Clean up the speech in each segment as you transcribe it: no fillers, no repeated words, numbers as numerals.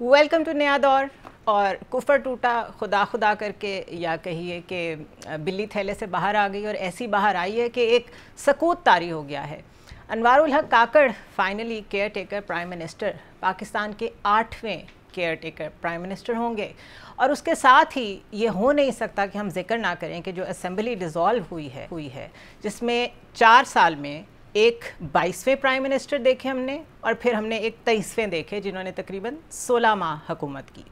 Welcome to نیا دور. اور کفر ٹوٹا خدا خدا کر کے, یا کہیے کہ بلی تھیلے سے باہر آ گئی, اور ایسی باہر آئی ہے کہ ایک سکوت طاری ہو گیا ہے. انوار الحق Kakar finally care taker prime minister, Pakistan کے 8ویں کیئر ٹیکر پرائم منسٹر ہوں گے. اور اس کے ساتھ ہی یہ ہو نہیں سکتا کہ ہم ذکر نہ کریں کہ جو اسمبلی ڈیزالو ہوئی ہے جس میں 4 سال میں ایک 22ویں پرائم منسٹر دیکھے ہم نے, اور پھر ہم نے ایک 23ویں دیکھے جنہوں نے تقریباً 16 ماہ حکومت کی.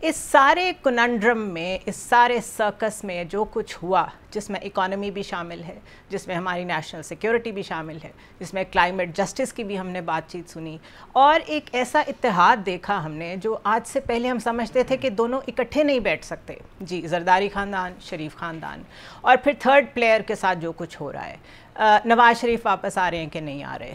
اس سارے کننڈرم میں, اس سارے سرکس میں جو کچھ ہوا, جس میں اکانومی بھی شامل ہے, جس میں ہماری نیشنل سیکیورٹی بھی شامل ہے, جس میں کلائمیٹ جسٹس کی بھی ہم نے بات چیت سنی, اور ایک ایسا اتحاد دیکھا ہم نے جو آج سے پہلے ہم سمجھتے تھے کہ دونوں اکٹھے نہیں بیٹھ سکتے. جی, زرداری خاندان, شریف خاندان, اور پھر تھرڈ پلیئر کے ساتھ جو کچھ ہو رہا ہے. نواز شریف واپس آ رہے ہیں کہ نہیں آ رہے,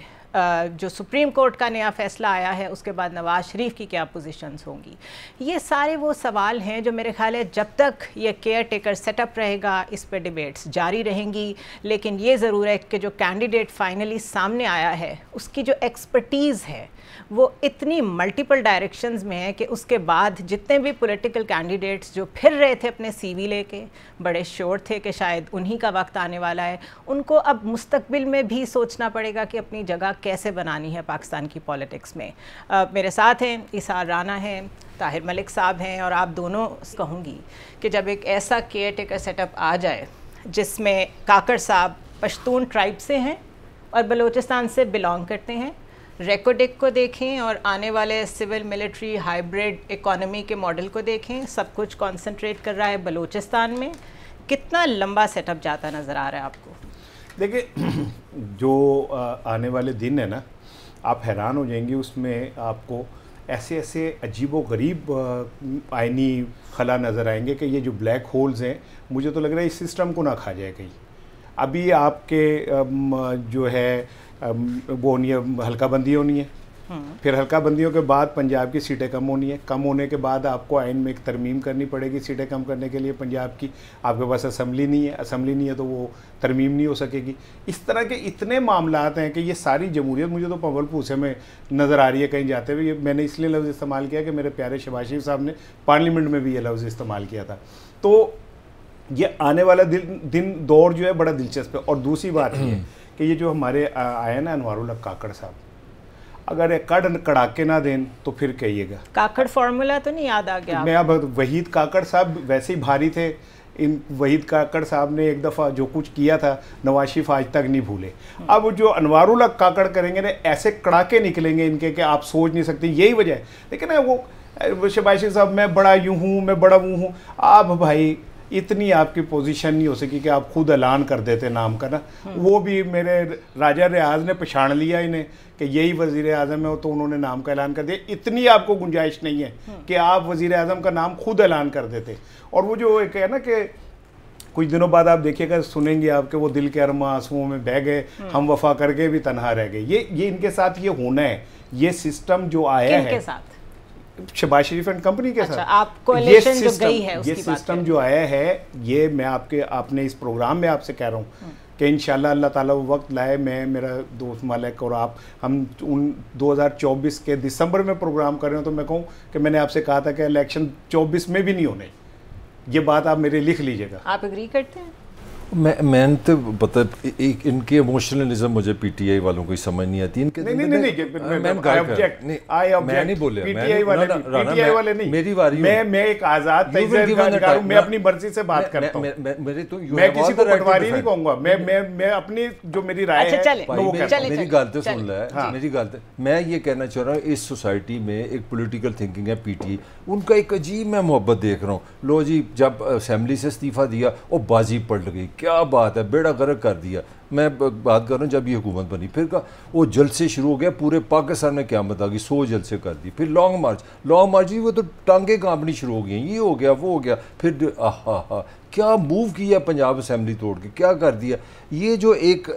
جو سپریم کورٹ کا نیا فیصلہ آیا ہے اس کے بعد نواز شریف کی کیا پوزیشنز ہوں گی. یہ سارے وہ سوال ہیں جو میرے خیال ہے جب تک یہ کیئر ٹیکر سیٹ اپ رہے گا اس پہ ڈیبیٹس جاری رہیں گی. لیکن یہ ضرور ہے کہ جو کینڈیڈیٹ فائنلی سامنے آیا ہے اس کی جو ایکسپرٹیز ہے وہ اتنی ملٹیپل ڈائریکشنز میں ہے کہ اس کے بعد جتنے بھی پولیٹیکل کینڈیڈیٹس جو پھر رہے تھے اپنے سی وی لے کے, بڑے شور تھے کہ شاید انہی کا وقت آنے والا ہے, ان کو اب مستقبل میں بھی سوچنا پڑے گا کہ اپنی جگہ کیسے بنانی ہے پاکستان کی پولیٹکس میں. میرے ساتھ ہیں ایثار رانا ہیں, طاہر ملک صاحب ہیں, اور آپ دونوں کہوں گی کہ جب ایک ایسا کیئر ٹیکر سیٹ اپ آ جائے جس میں کاکڑ صاحب پشتون ٹرائب سے ہیں اور بلوچستان سے بلانگ کرتے ہیں, ریکوڈک کو دیکھیں اور آنے والے سول ملٹری ہائیبریڈ اکانومی کے ماڈل کو دیکھیں, سب کچھ کانسنٹریٹ کر رہا ہے بلوچستان میں. کتنا لمبا سیٹ اپ جاتا نظر آ رہا ہے آپ کو؟ دیکھیں, جو آنے والے دن ہے نا, آپ حیران ہو جائیں گے. اس میں آپ کو ایسے ایسے عجیب و غریب آئینی خلا نظر آئیں گے کہ یہ جو بلیک ہولز ہیں, مجھے تو لگ رہا ہے اس سسٹم کو نہ کھا جائے کہیں. ابھی آپ کے جو ہے وہ ہونی ہے, حلقہ بندی ہونی ہے, پھر حلقہ بندیوں کے بعد پنجاب کی سیٹیں کم ہونی ہے, کم ہونے کے بعد آپ کو آئین میں ایک ترمیم کرنی پڑے گی سیٹیں کم کرنے کے لیے پنجاب کی. آپ کے پاس اسمبلی نہیں ہے, اسمبلی نہیں ہے تو وہ ترمیم نہیں ہو سکے گی. اس طرح کے اتنے معاملات ہیں کہ یہ ساری جمہوریت مجھے تو پول پوسے میں نظر آ رہی ہے کہیں جاتے ہوئے. میں نے اس لیے لفظ استعمال کیا کہ میرے پیارے شہباز شریف صاحب نے پارلیمنٹ میں بھی یہ لفظ استعمال کیا تھا. تو یہ آنے والا دن دور جو ہے بڑا دلچسپ ہے. اور دوسری بات یہ ہے کہ یہ جو ہمارے آئے نا انوار الحق کاکڑ صاحب, اگر کڑا کے نہ دیں تو پھر کہیے گا. کاکڑ فارمولا تو نہیں یاد آ گیا؟ میں اب وحید کاکڑ صاحب ویسے ہی بھاری تھے. ان وحید کاکڑ صاحب نے ایک دفعہ جو کچھ کیا تھا نواز شریف آج تک نہیں بھولے. اب جو انوار الحق کاکڑ کریں گے نا, ایسے کڑاکے نکلیں گے ان کے کہ آپ سوچ نہیں سکتے. یہی وجہ ہے. لیکن وہ شہباز شریف صاحب میں بڑا یوں ہوں, میں بڑا وہ ہوں. آپ بھائی اتنی آپ کی پوزیشن نہیں ہو سکی کہ آپ خود اعلان کر دیتے نام کا نا. وہ بھی میرے راجہ ریاض نے پچھاڑ لیا انہیں کہ یہی وزیر اعظم ہے, تو انہوں نے نام کا اعلان کر دیا. اتنی آپ کو گنجائش نہیں ہے کہ آپ وزیر اعظم کا نام خود اعلان کر دیتے. اور وہ جو ایک ہے نا کہ کچھ دنوں بعد آپ دیکھیے گا, سنیں گے آپ کہ وہ دل کے ارماں آنسوؤں میں بہہ گئے, ہم وفا کر کے بھی تنہا رہ گئے. یہ ان کے ساتھ یہ ہونا ہے. یہ سسٹم جو آیا ہے شہباز شریف اینڈ کمپنی کے ساتھ, یہ سسٹم جو آیا ہے, یہ میں آپ نے اس پروگرام میں آپ سے کہہ رہا ہوں کہ انشاءاللہ اللہ تعالیٰ وہ وقت لائے. میں, میرا دوست مالک اور آپ, ہم 2024 کے دسمبر میں پروگرام کر رہے ہیں, تو میں کہوں کہ میں نے آپ سے کہا تھا کہ الیکشن 24 میں بھی نہیں ہونے. یہ بات آپ میرے لکھ لیجئے گا. آپ اگری کرتے ہیں؟ میں تو پتہ ان کے ایموشنلزم مجھے پی ٹی آئی والوں کو سمجھ نہیں آتی. میری باری, میں ایک آزاد تجزیہ ہوں, میں اپنی مرضی سے بات کرتا ہوں, میں کسی کو پٹواری نہیں کہوں گا. میں اپنی جو میری رائے ہے میری گال تو سن لیا, میری گال. میں یہ کہنا چاہ رہا ہوں, اس سوسائٹی میں ایک پولیٹیکل تھنکنگ ہے پی ٹی آئی, ان کا ایک عجیب میں محبت دیکھ رہا ہوں. لو جی, جب اسمبلی سے استعفیٰ دیا وہ بازی پلٹ گئی, کیا بات ہے, بیڑا غرق کر دیا. میں بات کر رہا ہوں جب یہ حکومت بنی, پھر وہ جلسے شروع ہو گیا, پورے پاکستان میں قیامت آ گئی, 100 جلسے کر دی. پھر لانگ مارچ وہ تو ٹانگیں کانپنی شروع ہو گئی ہیں, یہ ہو گیا وہ ہو گیا. پھر کیا موو کیا پنجاب اسمبلی توڑ کے, کیا کر دیا. یہ جو ایک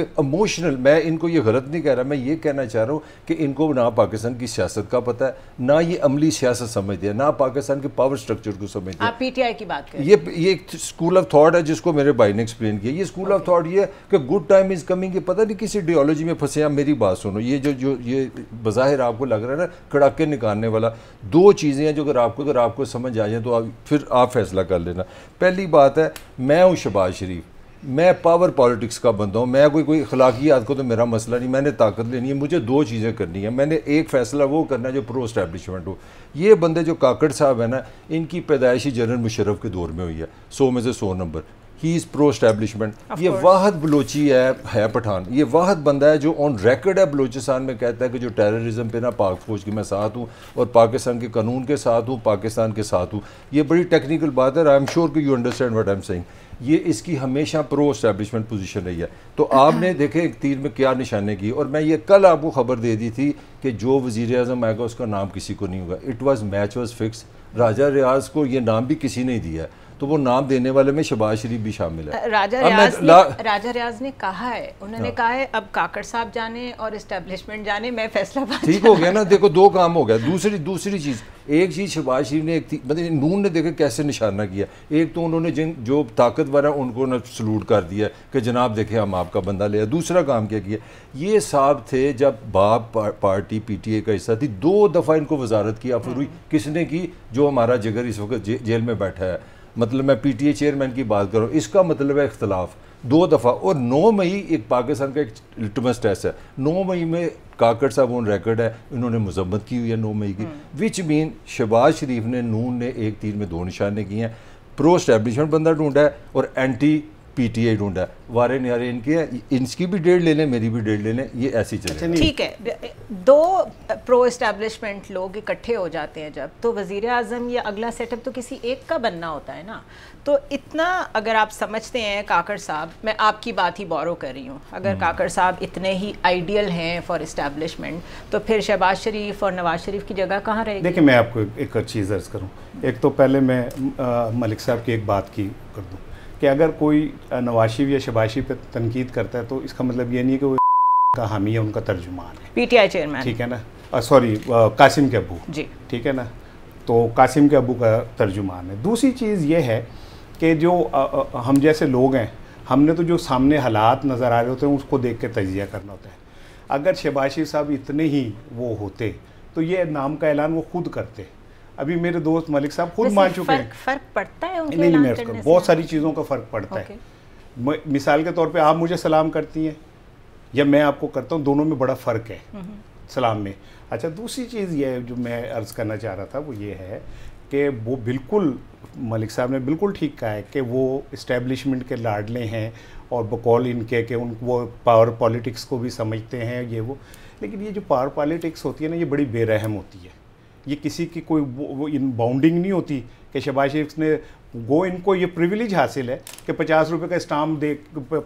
ایموشنل, میں ان کو یہ غلط نہیں کہہ رہا, میں یہ کہنا چاہ رہا ہوں کہ ان کو نہ پاکستان کی سیاست کا پتہ ہے, نہ یہ عملی سیاست سمجھتے ہیں, نہ پاکستان کے پاور سٹرکچر کو سمجھتے ہیں. آپ پی ٹی آئی کی بات کریں, یہ ایک اسکول آف تھاٹ ہے جس کو میرے بھائی نے ایکسپلین کیا. یہ اسکول آف تھاٹ یہ کہ گڈ ٹائم از کمنگ، یہ پتہ نہیں کسی ایڈیالوجی میں پھنسے ہیں. میری بات سنو، یہ جو یہ بظاہر آپ کو لگ رہا ہے نا کڑاکے نکالنے والا، دو چیزیں ہیں جو اگر آپ کو سمجھ آ جائیں تو پھر آپ فیصلہ کر لینا. پہلی بات ہے، میں ہوں شہباز شریف، میں پاور پالیٹکس کا بندہ ہوں، میں کوئی اخلاقیات کو تو میرا مسئلہ نہیں، میں نے طاقت لینی ہے، مجھے دو چیزیں کرنی ہیں. میں نے ایک فیصلہ وہ کرنا ہے جو پرو اسٹیبلشمنٹ ہو. یہ بندے جو کاکڑ صاحب ہیں نا، ان کی پیدائشی جنرل مشرف کے دور میں ہوئی ہے، 100 میں سے 100 نمبر. ہی از پرو اسٹیبلشمنٹ. یہ واحد بلوچی ہے پٹھان، یہ واحد بندہ ہے جو آن ریکارڈ ہے بلوچستان میں کہتا ہے کہ جو ٹیررزم پہ نا پاک فوج کی میں ساتھ ہوں اور پاکستان کے قانون کے ساتھ ہوں، پاکستان کے ساتھ ہوں. یہ بڑی ٹیکنیکل بات ہے، آئی ایم شیور کہ you understand what I am saying. یہ اس کی ہمیشہ پرو اسٹیبلشمنٹ پوزیشن رہی ہے. تو آپ نے دیکھیں ایک تیر میں کیا نشانے کی، اور میں یہ کل آپ کو خبر دے دی تھی کہ جو وزیر اعظم آئے گا اس کا نام کسی کو نہیں ہوگا. It was match was fixed. Raja Riaz کو یہ نام بھی کسی نے دیا ہے، تو وہ نام دینے والے میں شہباز شریف بھی شامل ہے. راجہ ریاض نے کہا ہے، انہوں نے کہا ہے اب کاکڑ صاحب جانے اور اسٹیبلشمنٹ جانے، میں فیصلہ بات ٹھیک ہو گیا نا. دیکھو دو کام ہو گیا. دوسری چیز، ایک چیز شہباز شریف نے مطلب نون نے دیکھے کیسے نشانہ کیا. ایک تو انہوں نے جو طاقتور ہے ان کو سلوٹ کر دیا کہ جناب دیکھیں ہم آپ کا بندہ لے. دوسرا کام کیا کیا، یہ صاحب تھے جب باپ پارٹی پی ٹی اے کا حصہ تھی، 2 دفعہ ان کو وزارت کی آفر ہوئی. کس نے کی؟ جو ہمارا جگر اس وقت جیل میں بیٹھا ہے. مطلب میں پی ٹی اے چیئرمین کی بات کروں، اس کا مطلب ہے اختلاف 2 دفعہ. اور 9 مئی ایک پاکستان کا ایک لٹمس ٹیسٹ ہے. 9 مئی میں کاکڑ صاحب اون ریکارڈ ہے، انہوں نے مذمت کی ہوئی ہے 9 مئی کی. وچ مین شہباز شریف نے نون نے ایک تیر میں 2 نشانے کیے ہیں. پرو اسٹیبلشمنٹ بندہ ڈھونڈا ہے اور اینٹی پی ٹی اے ڈھونڈا ہے. وارے نہارے ان کے ہیں، ان کی بھی ڈیڑھ لے لیں، میری بھی ڈیڑھ لے لیں، یہ ایسی چلے. ٹھیک ہے. 2 پرو اسٹیبلشمنٹ لوگ اکٹھے ہو جاتے ہیں جب، تو وزیر اعظم یا اگلا سیٹ اپ تو کسی ایک کا بننا ہوتا ہے نا. تو اتنا اگر آپ سمجھتے ہیں کاکڑ صاحب، میں آپ کی بات ہی بورو کر رہی ہوں، اگر کاکڑ صاحب اتنے ہی آئیڈیل ہیں فار اسٹیبلشمنٹ، تو پھر شہباز شریف اور نواز شریف کی جگہ کہاں رہے گی؟ دیکھیں میں آپ کو ایک چیز عرض کروں. ایک تو پہلے میں ملک صاحب کی ایک بات کی کر دوں کہ اگر کوئی نواز شریف یا شہباز شریف پہ تنقید کرتا ہے تو اس کا مطلب یہ نہیں ہے کہ وہ کا حامی ہے، ان کا ترجمان ہے. پی ٹی آئی چیئرمین، ٹھیک ہے نا، سوری قاسم کے ابو، جی ٹھیک ہے نا، تو قاسم کے ابو کا ترجمان ہے. دوسری چیز یہ ہے کہ جو ہم جیسے لوگ ہیں، ہم نے تو جو سامنے حالات نظر آ رہے ہوتے ہیں اس کو دیکھ کے تجزیہ کرنا ہوتا ہے. اگر شہباز شریف صاحب اتنے ہی وہ ہوتے تو یہ نام کا اعلان وہ خود کرتے. ابھی میرے دوست ملک صاحب خود مان چکے ہیں. فرق پڑتا ہے ان کے نہیں اعلان نہیں، کرنے سے؟ بہت ساری چیزوں کا فرق پڑتا ہے. مثال کے طور پہ آپ مجھے سلام کرتی ہیں یا میں آپ کو کرتا ہوں، دونوں میں بڑا فرق ہے سلام میں. اچھا، دوسری چیز یہ ہے جو میں عرض کرنا چاہ رہا تھا وہ یہ ہے کہ وہ بالکل ملک صاحب نے بالکل ٹھیک کہا ہے کہ وہ اسٹیبلشمنٹ کے لاڈلے ہیں اور بقول ان کے کہ وہ پاور پالیٹکس کو بھی سمجھتے ہیں یہ وہ. لیکن یہ جو پاور پالیٹکس ہوتی ہے نا، یہ بڑی بے رحم ہوتی ہے. یہ کسی کی کوئی وہ ان باؤنڈنگ نہیں ہوتی کہ شہباز شریف نے ان کو یہ پریویلیج حاصل ہے کہ 50 روپے کا اسٹامپ دے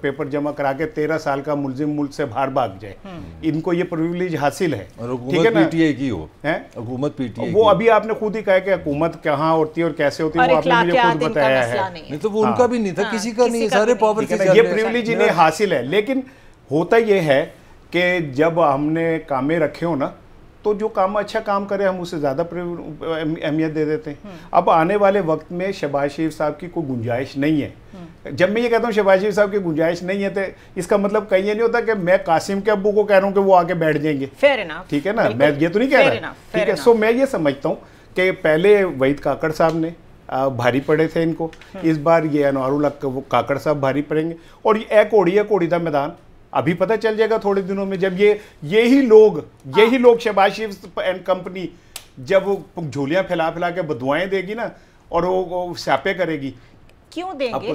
پیپر جمع کرا کے 13 سال کا ملزم ملک سے باہر بھاگ جائے. ان کو یہ پریویلیج حاصل ہے. ٹھیک ہے نا، پی ٹی اے کی ہو، حکومت پی ٹی اے وہ ابھی آپ نے خود ہی کہا کہ حکومت کہاں ہوتی ہے اور کیسے ہوتی ہے، وہ آپ نے مجھے خود بتایا ہے. نہیں تو وہ ان کا بھی نہیں تھا، کسی کا نہیں، سارے پاور کے یہ پریویلیج انہیں حاصل ہے. لیکن ہوتا یہ ہے کہ جب ہم نے کامیں رکھے ہو نا، تو جو کام اچھا کام کرے ہم اسے زیادہ اہمیت دے دیتے ہیں. اب آنے والے وقت میں شہباز شریف صاحب کی کوئی گنجائش نہیں ہے. جب میں یہ کہتا ہوں شہباز شریف صاحب کی گنجائش نہیں ہے تو اس کا مطلب کہیں یہ نہیں ہوتا کہ میں قاسم کے ابو کو کہہ رہا ہوں کہ وہ آگے بیٹھ جائیں گے. ٹھیک ہے نا، میں یہ تو نہیں کہہ رہا. ٹھیک ہے، سو میں یہ سمجھتا ہوں کہ پہلے وحید کاکڑ صاحب نے بھاری پڑے تھے ان کو، اس بار یہ انوار الحق کاکڑ صاحب بھاری پڑیں گے. اور یہ کوڑی ہے، کوڑی دا میدان ابھی پتہ چل جائے گا تھوڑے دنوں میں، جب یہی لوگ شہباز شریف اینڈ کمپنی جب وہ جھولیاں پھیلا کے بدوائیں دے گی نا اور وہ سیاپے کرے گی. کیوں دیں گے؟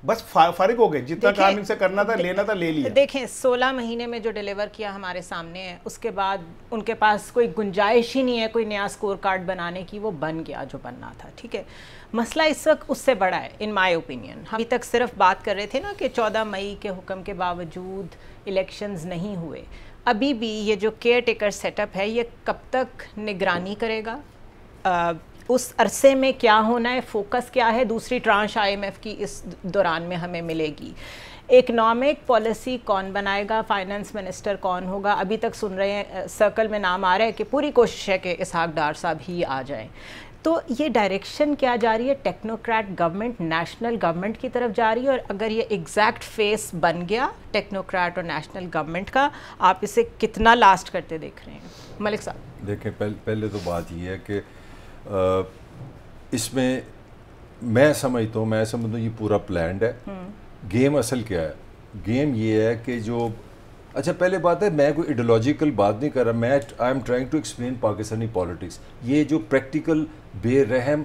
بس فارغ ہو گئے، جتنا کام ان سے کرنا تھا لینا تھا لے لیا. دیکھیں 16 مہینے میں جو ڈیلیور کیا ہمارے سامنے ہے، اس کے بعد ان کے پاس کوئی گنجائش ہی نہیں ہے کوئی نیا سکور کارڈ بنانے کی. وہ بن گیا جو بننا تھا. ٹھیک ہے، مسئلہ اس وقت اس سے بڑا ہے ان مائی اوپینین. ہم ابھی تک صرف بات کر رہے تھے نا کہ 14 مئی کے حکم کے باوجود الیکشنز نہیں ہوئے. ابھی بھی یہ جو کیئر ٹیکر سیٹ اپ ہے یہ کب تک نگرانی کرے گا؟ اس عرصے میں کیا ہونا ہے، فوکس کیا ہے؟ دوسری ٹرانش آئی ایم ایف کی اس دوران میں ہمیں ملے گی. اکنامک پالیسی کون بنائے گا، فائنانس منسٹر کون ہوگا؟ ابھی تک سن رہے ہیں سرکل میں نام آ رہا ہے کہ پوری کوشش ہے کہ اسحاق ڈار صاحب ہی آ جائیں. تو یہ ڈائریکشن کیا جا رہی ہے؟ ٹیکنوکریٹ گورنمنٹ نیشنل گورنمنٹ کی طرف جا رہی ہے، اور اگر یہ ایگزیکٹ فیس بن گیا ٹیکنوکریٹ اور نیشنل گورنمنٹ کا، آپ اسے کتنا لاسٹ کرتے دیکھ رہے ہیں؟ ملک صاحب دیکھیں، پہلے تو بات یہ ہے کہ اس میں میں سمجھتا ہوں یہ پورا پلانڈ ہے. گیم اصل کیا ہے؟ گیم یہ ہے کہ جو اچھا پہلے بات ہے، میں کوئی ایڈیولوجیکل بات نہیں کر رہا، I am trying to explain Pakistani politics. یہ جو پریکٹیکل بے رحم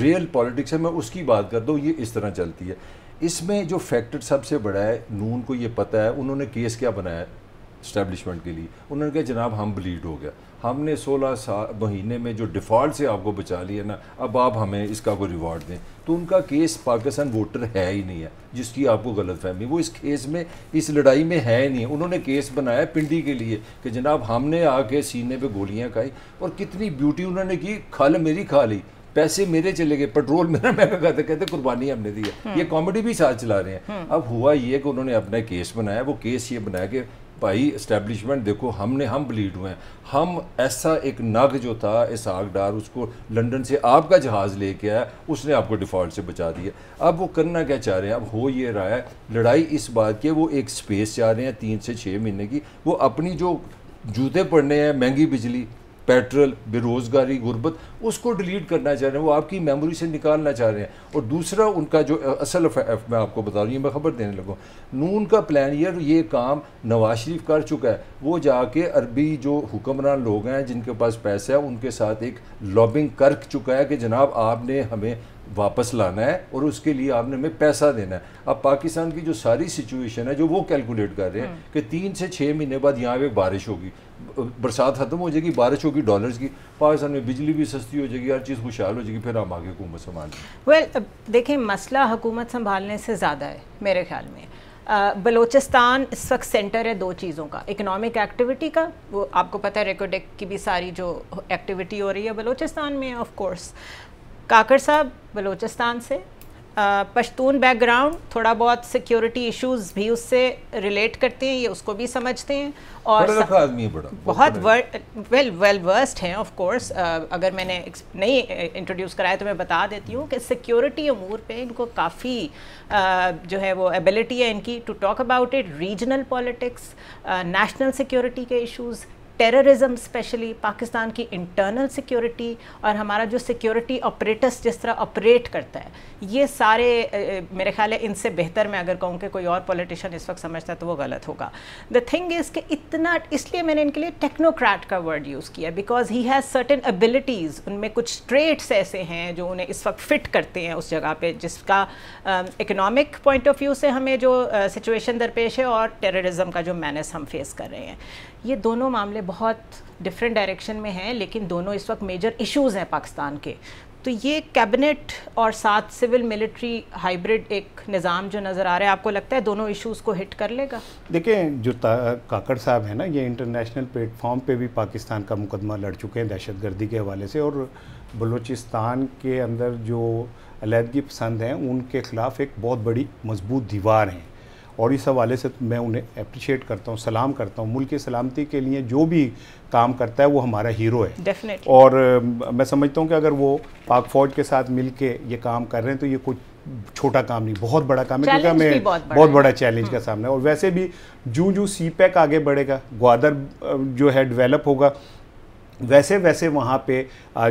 ریئل پالیٹکس ہے، میں اس کی بات کرتا ہوں. یہ اس طرح چلتی ہے. اس میں جو فیکٹر سب سے بڑا ہے، نون کو یہ پتہ ہے، انہوں نے کیس کیا بنایا ہے اسٹیبلشمنٹ کے لیے. انہوں نے کہا جناب ہم بلیڈ ہو گیا، ہم نے 16 مہینے میں جو ڈیفالٹ سے آپ کو بچا لیا نا، اب آپ ہمیں اس کا کوئی ریوارڈ دیں. تو ان کا کیس پاکستان ووٹر ہے ہی نہیں ہے، جس کی آپ کو غلط فہمی، وہ اس کیس میں اس لڑائی میں ہے ہی نہیں. انہوں نے کیس بنایا پنڈی کے لیے کہ جناب ہم نے آ کے سینے پہ گولیاں کھائی، اور کتنی بیوٹی انہوں نے کی، کھال میری کھا لی، پیسے میرے چلے گئے، پیٹرول میرا مہنگا کہتے قربانی ہم نے دی ہے. یہ کامیڈی بھی ساتھ چلا رہے ہیں. اب ہوا یہ کہ انہوں نے اپنا کیس بنایا. وہ کیس یہ بنایا کہ بھائی اسٹیبلشمنٹ دیکھو ہم بلیڈ ہوئے ہیں. ہم ایسا ایک نگ جو تھا اسحاق ڈار، اس کو لنڈن سے آپ کا جہاز لے کے آیا، اس نے آپ کو ڈیفالٹ سے بچا دیا. اب وہ کرنا کیا چاہ رہے ہیں؟ اب ہو یہ رہا ہے لڑائی اس بات کی، وہ ایک سپیس چاہ رہے ہیں 3 سے 6 مہینے کی. وہ اپنی جو جوتے پڑنے ہیں، مہنگی بجلی، پیٹرول، بے روزگاری، غربت، اس کو ڈیلیٹ کرنا چاہ رہے ہیں. وہ آپ کی میموری سے نکالنا چاہ رہے ہیں. اور دوسرا ان کا جو اصل میں آپ کو بتا رہا ہوں، یہ میں خبر دینے لگوں، نون کا پلان یہ کام نواز شریف کر چکا ہے. وہ جا کے عربی جو حکمران لوگ ہیں جن کے پاس پیسہ ہے، ان کے ساتھ ایک لابنگ کر چکا ہے کہ جناب آپ نے ہمیں واپس لانا ہے اور اس کے لیے آپ نے ہمیں پیسہ دینا ہے. اب پاکستان کی جو ساری سچویشن ہے جو وہ کیلکولیٹ کر رہے ہیں کہ 3 سے 6 مہینے بعد یہاں پہ بارش ہوگی، برسات ختم ہو جائے گی، بارش ہوگی ڈالرز کی، پاکستان میں بجلی بھی سستی ہو جائے گی، ہر چیز خوشحال ہو جائے گی، پھر ہم آگے حکومت سنبھالیں. دیکھیں مسئلہ حکومت سنبھالنے سے زیادہ ہے میرے خیال میں. بلوچستان اس وقت سینٹر ہے 2 چیزوں کا، اکنامک ایکٹیویٹی کا، وہ آپ کو پتہ ہے ریکوڈیک کی بھی ساری جو ایکٹیویٹی ہو رہی ہے بلوچستان میں. آف کورس کاکڑ صاحب بلوچستان سے، پشتون بیک گراؤنڈ، تھوڑا بہت سیکیورٹی ایشوز بھی اس سے ریلیٹ کرتے ہیں، یہ اس کو بھی سمجھتے ہیں، اور بہت ویل ورسڈ ہیں. آف کورس اگر میں نے نہیں انٹروڈیوس کرایا تو میں بتا دیتی ہوں کہ سیکیورٹی امور پہ ان کو کافی جو ہے وہ ایبلٹی ہے ان کی to talk about it. Regional politics, national security کے ایشوز، ٹیررزم اسپیشلی، پاکستان کی انٹرنل سیکیورٹی، اور ہمارا جو سیکیورٹی آپریٹس جس طرح آپریٹ کرتا ہے، یہ سارے میرے خیال ہے ان سے بہتر میں اگر کہوں کہ کوئی اور پولیٹیشین اس وقت سمجھتا ہے تو وہ غلط ہوگا. دا تھنگ از کہ اتنا، اس لیے میں نے ان کے لیے ٹیکنوکریٹ کا ورڈ یوز کیا، because he has certain abilities, ان میں کچھ ٹریٹس ایسے ہیں جو انہیں اس وقت فٹ کرتے ہیں اس جگہ پہ جس کا اکنامک پوائنٹ آف ویو سے ہمیں جو سچویشن درپیش ہے اور ٹیررزم کا جو مینس ہم فیس کر رہے ہیں. یہ دونوں معاملے بہت ڈفرینٹ ڈائریکشن میں ہیں، لیکن دونوں اس وقت میجر ایشوز ہیں پاکستان کے. تو یہ کیبنٹ اور ساتھ سول ملٹری ہائیبرڈ ایک نظام جو نظر آ رہا ہے، آپ کو لگتا ہے دونوں ایشوز کو ہٹ کر لے گا؟ دیکھیں جو کاکڑ صاحب ہیں نا، یہ انٹرنیشنل پلیٹ فارم پہ بھی پاکستان کا مقدمہ لڑ چکے ہیں دہشت گردی کے حوالے سے، اور بلوچستان کے اندر جو علیحدگی پسند ہیں ان کے خلاف ایک بہت بڑی مضبوط دیوار ہیں. اور اس حوالے سے میں انہیں اپریشیٹ کرتا ہوں، سلام کرتا ہوں. ملک کی سلامتی کے لیے جو بھی کام کرتا ہے وہ ہمارا ہیرو ہے. اور میں سمجھتا ہوں کہ اگر وہ پاک فوج کے ساتھ مل کے یہ کام کر رہے ہیں تو یہ کوئی چھوٹا کام نہیں، بہت بڑا کام ہے، کیونکہ ہمیں بہت بڑا چیلنج کا سامنا ہے. اور ویسے بھی جو سی پیک آگے بڑھے گا، گوادر جو ہے ڈیولپ ہوگا، ویسے ویسے وہاں پہ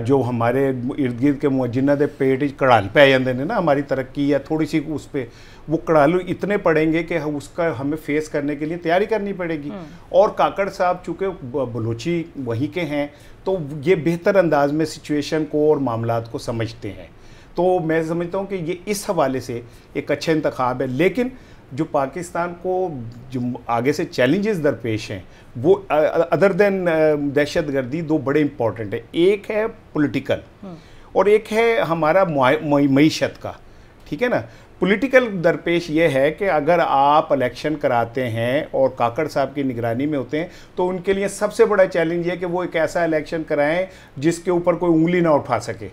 جو ہمارے ارد گرد کے جنہ دے پیٹ کڑال پہ جاندے نے نا، ہماری ترقی یا تھوڑی سی اس پہ وہ کڑالو اتنے پڑیں گے کہ اس کا ہمیں فیس کرنے کے لیے تیاری کرنی پڑے گی. اور کاکڑ صاحب چونکہ بلوچی وہیں کے ہیں تو یہ بہتر انداز میں سچویشن کو اور معاملات کو سمجھتے ہیں. تو میں سمجھتا ہوں کہ یہ اس حوالے سے ایک اچھا انتخاب ہے. لیکن جو پاکستان کو جو آگے سے چیلنجز درپیش ہیں وہ ادر دین دہشت گردی 2 بڑے امپورٹنٹ ہیں. ایک ہے پولیٹیکل اور ایک ہے ہمارا معیشت کا. ٹھیک ہے نا. پولیٹیکل درپیش یہ ہے کہ اگر آپ الیکشن کراتے ہیں اور کاکڑ صاحب کی نگرانی میں ہوتے ہیں تو ان کے لیے سب سے بڑا چیلنج یہ کہ وہ ایک ایسا الیکشن کرائیں جس کے اوپر کوئی انگلی نہ اٹھا سکے.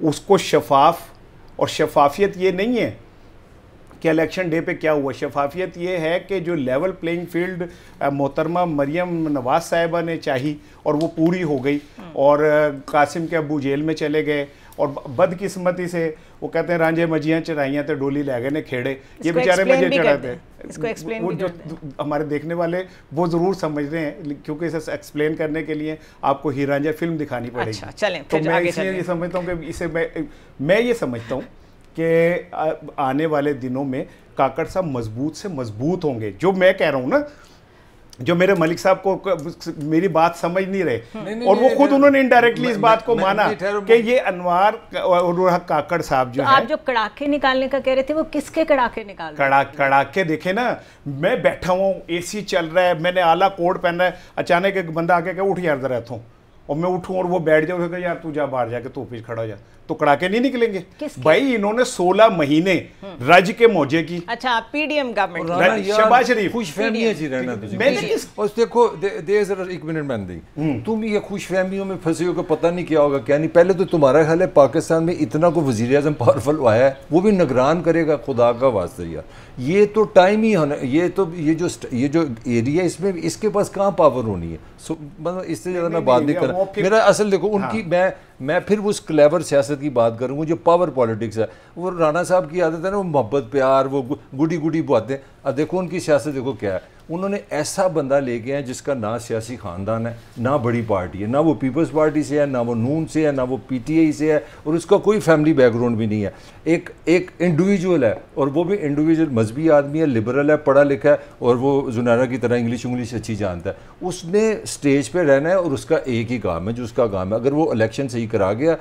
اس کو شفاف، اور شفافیت یہ نہیں ہے کہ الیکشن ڈے پہ کیا ہوا، شفافیت یہ ہے کہ جو لیول پلینگ فیلڈ محترمہ مریم نواز صاحبہ نے چاہی اور وہ پوری ہو گئی، اور قاسم کے ابو جیل میں چلے گئے اور بدقسمتی سے وہ کہتے ہیں رانجھے مجھیاں چرائیاں تو ڈولی لے گئے نے کھیڑے, یہ بیچارے مجھے چڑھاتے ہیں. وہ جو ہمارے دیکھنے والے وہ ضرور سمجھ رہے ہیں, کیونکہ اسے ایکسپلین کرنے کے لیے آپ کو ہی رانجھا فلم دکھانی پڑے گی. تو میں اس لیے یہ سمجھتا ہوں کہ اسے میں یہ سمجھتا ہوں کہ آنے والے دنوں میں کاکڑ صاحب مضبوط سے مضبوط ہوں گے. جو میں کہہ رہا ہوں نا, جو میرے ملک صاحب کو میری بات سمجھ نہیں رہے, اور وہ خود انہوں نے انڈائریکٹلی اس بات کو مانا کہ یہ انوار کاکڑ صاحب جو ہیں, آپ جو کڑاکے نکالنے کا کہہ رہے تھے وہ کس کے کڑاکے نکال رہے ہیں؟ کڑاکے دیکھیں نا, میں بیٹھا ہوں, اے سی چل رہا ہے, میں نے اعلیٰ کوٹ پہنا ہے, اچانک ایک بندہ آ کے کہ اٹھ یار ذرا تھوں, اور میں اٹھوں اور وہ بیٹھ جاؤ کہ یار تو جا باہر جا کے تو پیچھے کھڑا ہو جا, تو کڑاکے نہیں نکلیں گے بھائی. انہوں نے 16 مہینے رج کے موجے کی. اچھا P D M government, Shehbaz Sharif خوش فہمیاں جی رہنا اور دیکھو ذرا ایک منٹ میں دی, تم یہ خوش فہمیوں میں پھنسے ہو کہ پتہ نہیں کیا ہوگا کیا نہیں. پہلے تو تمہارا خیال ہے پاکستان میں اتنا کو وزیر اعظم پاورفل آیا ہے, وہ بھی نگران کرے گا, خدا کا واسطہ یار یہ تو ٹائم ہی ہونا, یہ جو ایریا اس میں اس کے پاس کہاں پاور ہونی ہے. اس سے زیادہ میں بات نہیں کر رہا. میرا اصل دیکھو ان کی میں پھر اس کلیور سیاست کی بات کروں گا جو پاور پالیٹکس ہے. وہ رانا صاحب کی عادت ہے نا, وہ محبت پیار وہ گڈی گڈی باتیں. اب دیکھو ان کی سیاست دیکھو کیا ہے, انہوں نے ایسا بندہ لے کے ہیں جس کا نہ سیاسی خاندان ہے, نہ بڑی پارٹی ہے, نہ وہ پیپلز پارٹی سے ہے, نہ وہ نون سے ہے, نہ وہ پی ٹی آئی سے ہے, اور اس کا کوئی فیملی بیک گراؤنڈ بھی نہیں ہے. ایک انڈیویجول ہے, اور وہ بھی انڈیویجول مذہبی آدمی ہے, لبرل ہے, پڑھا لکھا ہے, اور وہ زنارہ کی طرح انگلش اچھی جانتا ہے. اس نے اسٹیج پہ رہنا ہے اور اس کا ایک ہی کام ہے جو اس کا کام ہے. اگر وہ الیکشن صحیح کرا گیا,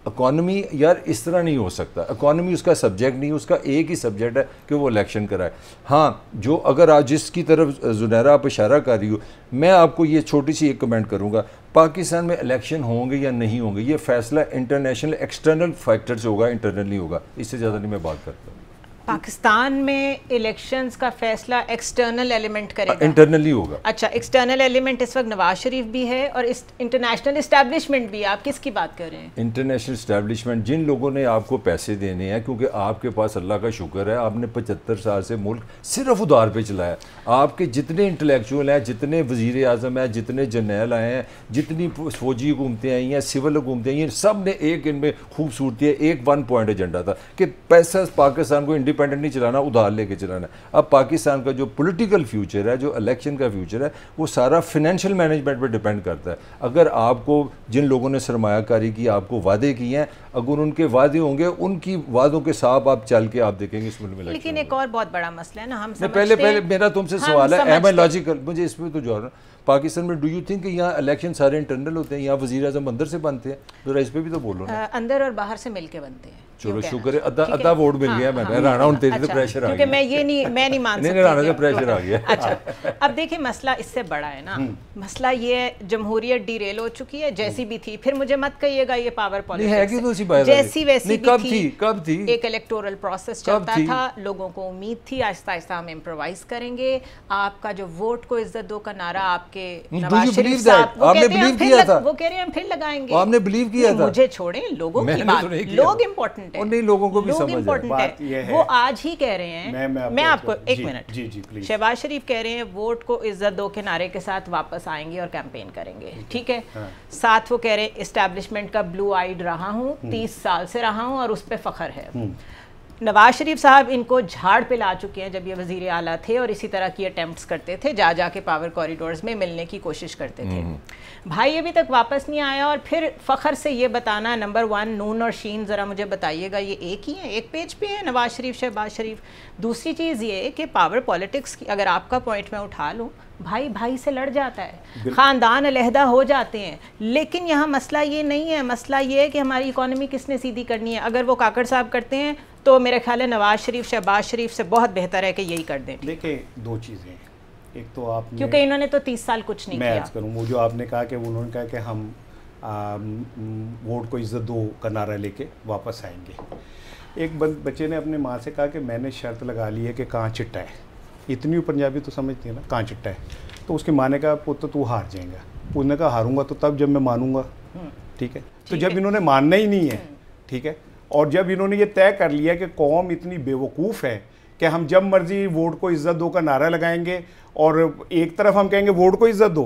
اکانومی یار اس طرح نہیں ہو سکتا, اکانومی اس کا سبجیکٹ نہیں, اس کا ایک ہی سبجیکٹ ہے کہ وہ الیکشن کرائے. ہاں جو اگر آج جس کی طرف زنیرہ آپ اشارہ کر رہی ہو, میں آپ کو یہ چھوٹی سی ایک کمنٹ کروں گا, پاکستان میں الیکشن ہوں گے یا نہیں ہوں گے یہ فیصلہ انٹرنیشنل ایکسٹرنل فیکٹر سے ہوگا, انٹرنل نہیں ہوگا. اس سے زیادہ نہیں میں بات کرتا. پاکستان میں الیکشنز کا فیصلہ ایکسٹرنل ایلیمنٹ کرے گا, انٹرنلی ہوگا. اچھا ایکسٹرنل ایلیمنٹ اس وقت نواز شریف بھی ہے اور انٹرنیشنل اسٹیبلشمنٹ بھی ہے. آپ کس کی بات کر رہے ہیں؟ انٹرنیشنل اسٹیبلشمنٹ جن لوگوں نے آپ کو پیسے دینے ہیں, کیونکہ آپ کے پاس اللہ کا شکر ہے آپ نے 75 سال سے ملک صرف ادھار پہ چلایا. آپ کے جتنے انٹلیکچوئل ہیں, جتنے وزیر اعظم ہیں, جتنے جرنیل آئے ہیں, جتنی فوجی حکومتیں آئی ہیں, سول حکومتیں آئی ہیں, سب نے ایک ان میں خوبصورتی ہے, ایک 1 پوائنٹ ایجنڈا تھا کہ پیسہ پاکستان کو انڈیپینڈنٹ نہیں چلانا, ادھار لے کے چلانا. اب پاکستان کا جو پولیٹیکل فیوچر ہے, جو الیکشن کا فیوچر ہے, وہ سارا فائنینشیل مینجمنٹ پہ ڈیپینڈ کرتا ہے. اگر آپ کو جن لوگوں نے سرمایہ کاری کی, آپ کو وعدے کیے ہیں, اگر ان کے وعدے ہوں گے, ان کی وعدوں کے ساتھ آپ چل کے آپ دیکھیں گے اس ملک میں. لیکن ایک اور بہت بڑا مسئلہ ہے نا, ہم سمجھتے ہیں پہلے میرا تم سے سوال ہے, ایم آئی لاجیکل, مجھے اس پہ تو جو ہے پاکستان میں ڈو یو تھنک کہ یہاں الیکشن سارے انٹرنل ہوتے ہیں, یہاں وزیر اعظم اندر سے بنتے ہیں؟ ذرا اس پہ بھی تو بولو نا. اندر اور باہر سے مل کے بنتے ہیں. چلو شکر ہے, ادھا ووٹ مل گیا. میں رانا ہوں تیری تو پریشر آ گیا, کیونکہ میں نہیں مان سکتی. رانا سے پریشر آ گیا. اچھا اب دیکھیں مسئلہ اس سے بڑا ہے نا. مسئلہ یہ ہے جمہوریت ڈی ریل ہو چکی ہے, جیسی بھی تھی. پھر مجھے مت کہیے گا یہ پاور پالیٹکس جیسی ویسی بھی تھی, ایک الیکٹورل پروسیس چلتا تھا, لوگوں کو امید تھی آہستہ آہستہ ہم امپرووائز کریں گے. آپ کا جو ووٹ کو عزت دو کا نعرہ آپ کے نواز شریف صاحب وہ کہہ رہے ہیں ہم پھر لگائیں گے. آپ نے بلیو کیا تھا. مجھے چھوڑیں, لوگوں کی بات, لوگ امپورٹنٹ ہیں, نہیں لوگوں کو بھی امپورٹنٹ ہے. وہ آج ہی کہہ رہے ہیں, میں آپ کو ایک منٹ, شہباز شریف کہہ رہے ہیں ووٹ کو عزت دو کے نعرے کے ساتھ واپس آئیں گے اور کیمپین کریں گے, ٹھیک ہے. ساتھ وہ کہہ رہے ہیں اسٹیبلشمنٹ کا بلو آئیڈ رہا ہوں, 30 سال سے رہا ہوں اور اس پہ فخر ہے. نواز شریف صاحب ان کو جھاڑ پہ لا چکے ہیں جب یہ وزیر اعلیٰ تھے, اور اسی طرح کی اٹیمپٹس کرتے تھے, جا کے پاور کوریڈورز میں ملنے کی کوشش کرتے تھے. بھائی ابھی تک واپس نہیں آیا, اور پھر فخر سے یہ بتانا, نمبر 1 نون اور شین ذرا مجھے بتائیے گا یہ ایک ہی ہیں, ایک پیج پہ ہیں نواز شریف شہباز شریف. دوسری چیز یہ کہ پاور پالیٹکس کی اگر آپ کا پوائنٹ میں اٹھا لوں, بھائی سے لڑ جاتا ہے, خاندان علیحدہ ہو جاتے ہیں, لیکن یہاں مسئلہ یہ نہیں ہے. مسئلہ یہ ہے کہ ہماری اکانومی کس نے سیدھی کرنی ہے. اگر وہ کاکڑ صاحب کرتے ہیں تو میرے خیال ہے نواز شریف شہباز شریف سے بہت بہتر ہے کہ یہی کر دیں. دیکھیں دو چیزیں ہیں, ایک تو آپ نے, کیونکہ انہوں نے تو 30 سال کچھ نہیں کیا. میں عرض کروں وہ جو آپ نے کہا کہ انہوں نے کہا کہ ہم ووٹ کو عزت دو کا نعرہ لے کے واپس آئیں گے. ایک بچے نے اپنے ماں سے کہا کہ میں نے شرط لگا لی ہے کہ کہاں چٹا ہے. اتنی پنجابی تو سمجھتی ہے نا, کہاں چٹا ہے. تو اس کی ماں نے کہا پتر تو ہار جائیں گا. اس نے کہا ہاروں گا تو تب جب میں مانوں گا, ٹھیک ہے. تو جب انہوں نے ماننا ہی نہیں ہے, ٹھیک ہے, اور جب انہوں نے یہ طے کر لیا کہ قوم اتنی بے وقوف ہے کہ ہم جب مرضی ووٹ کو عزت دو کا نعرہ لگائیں گے, اور ایک طرف ہم کہیں گے ووٹ کو عزت دو,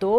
2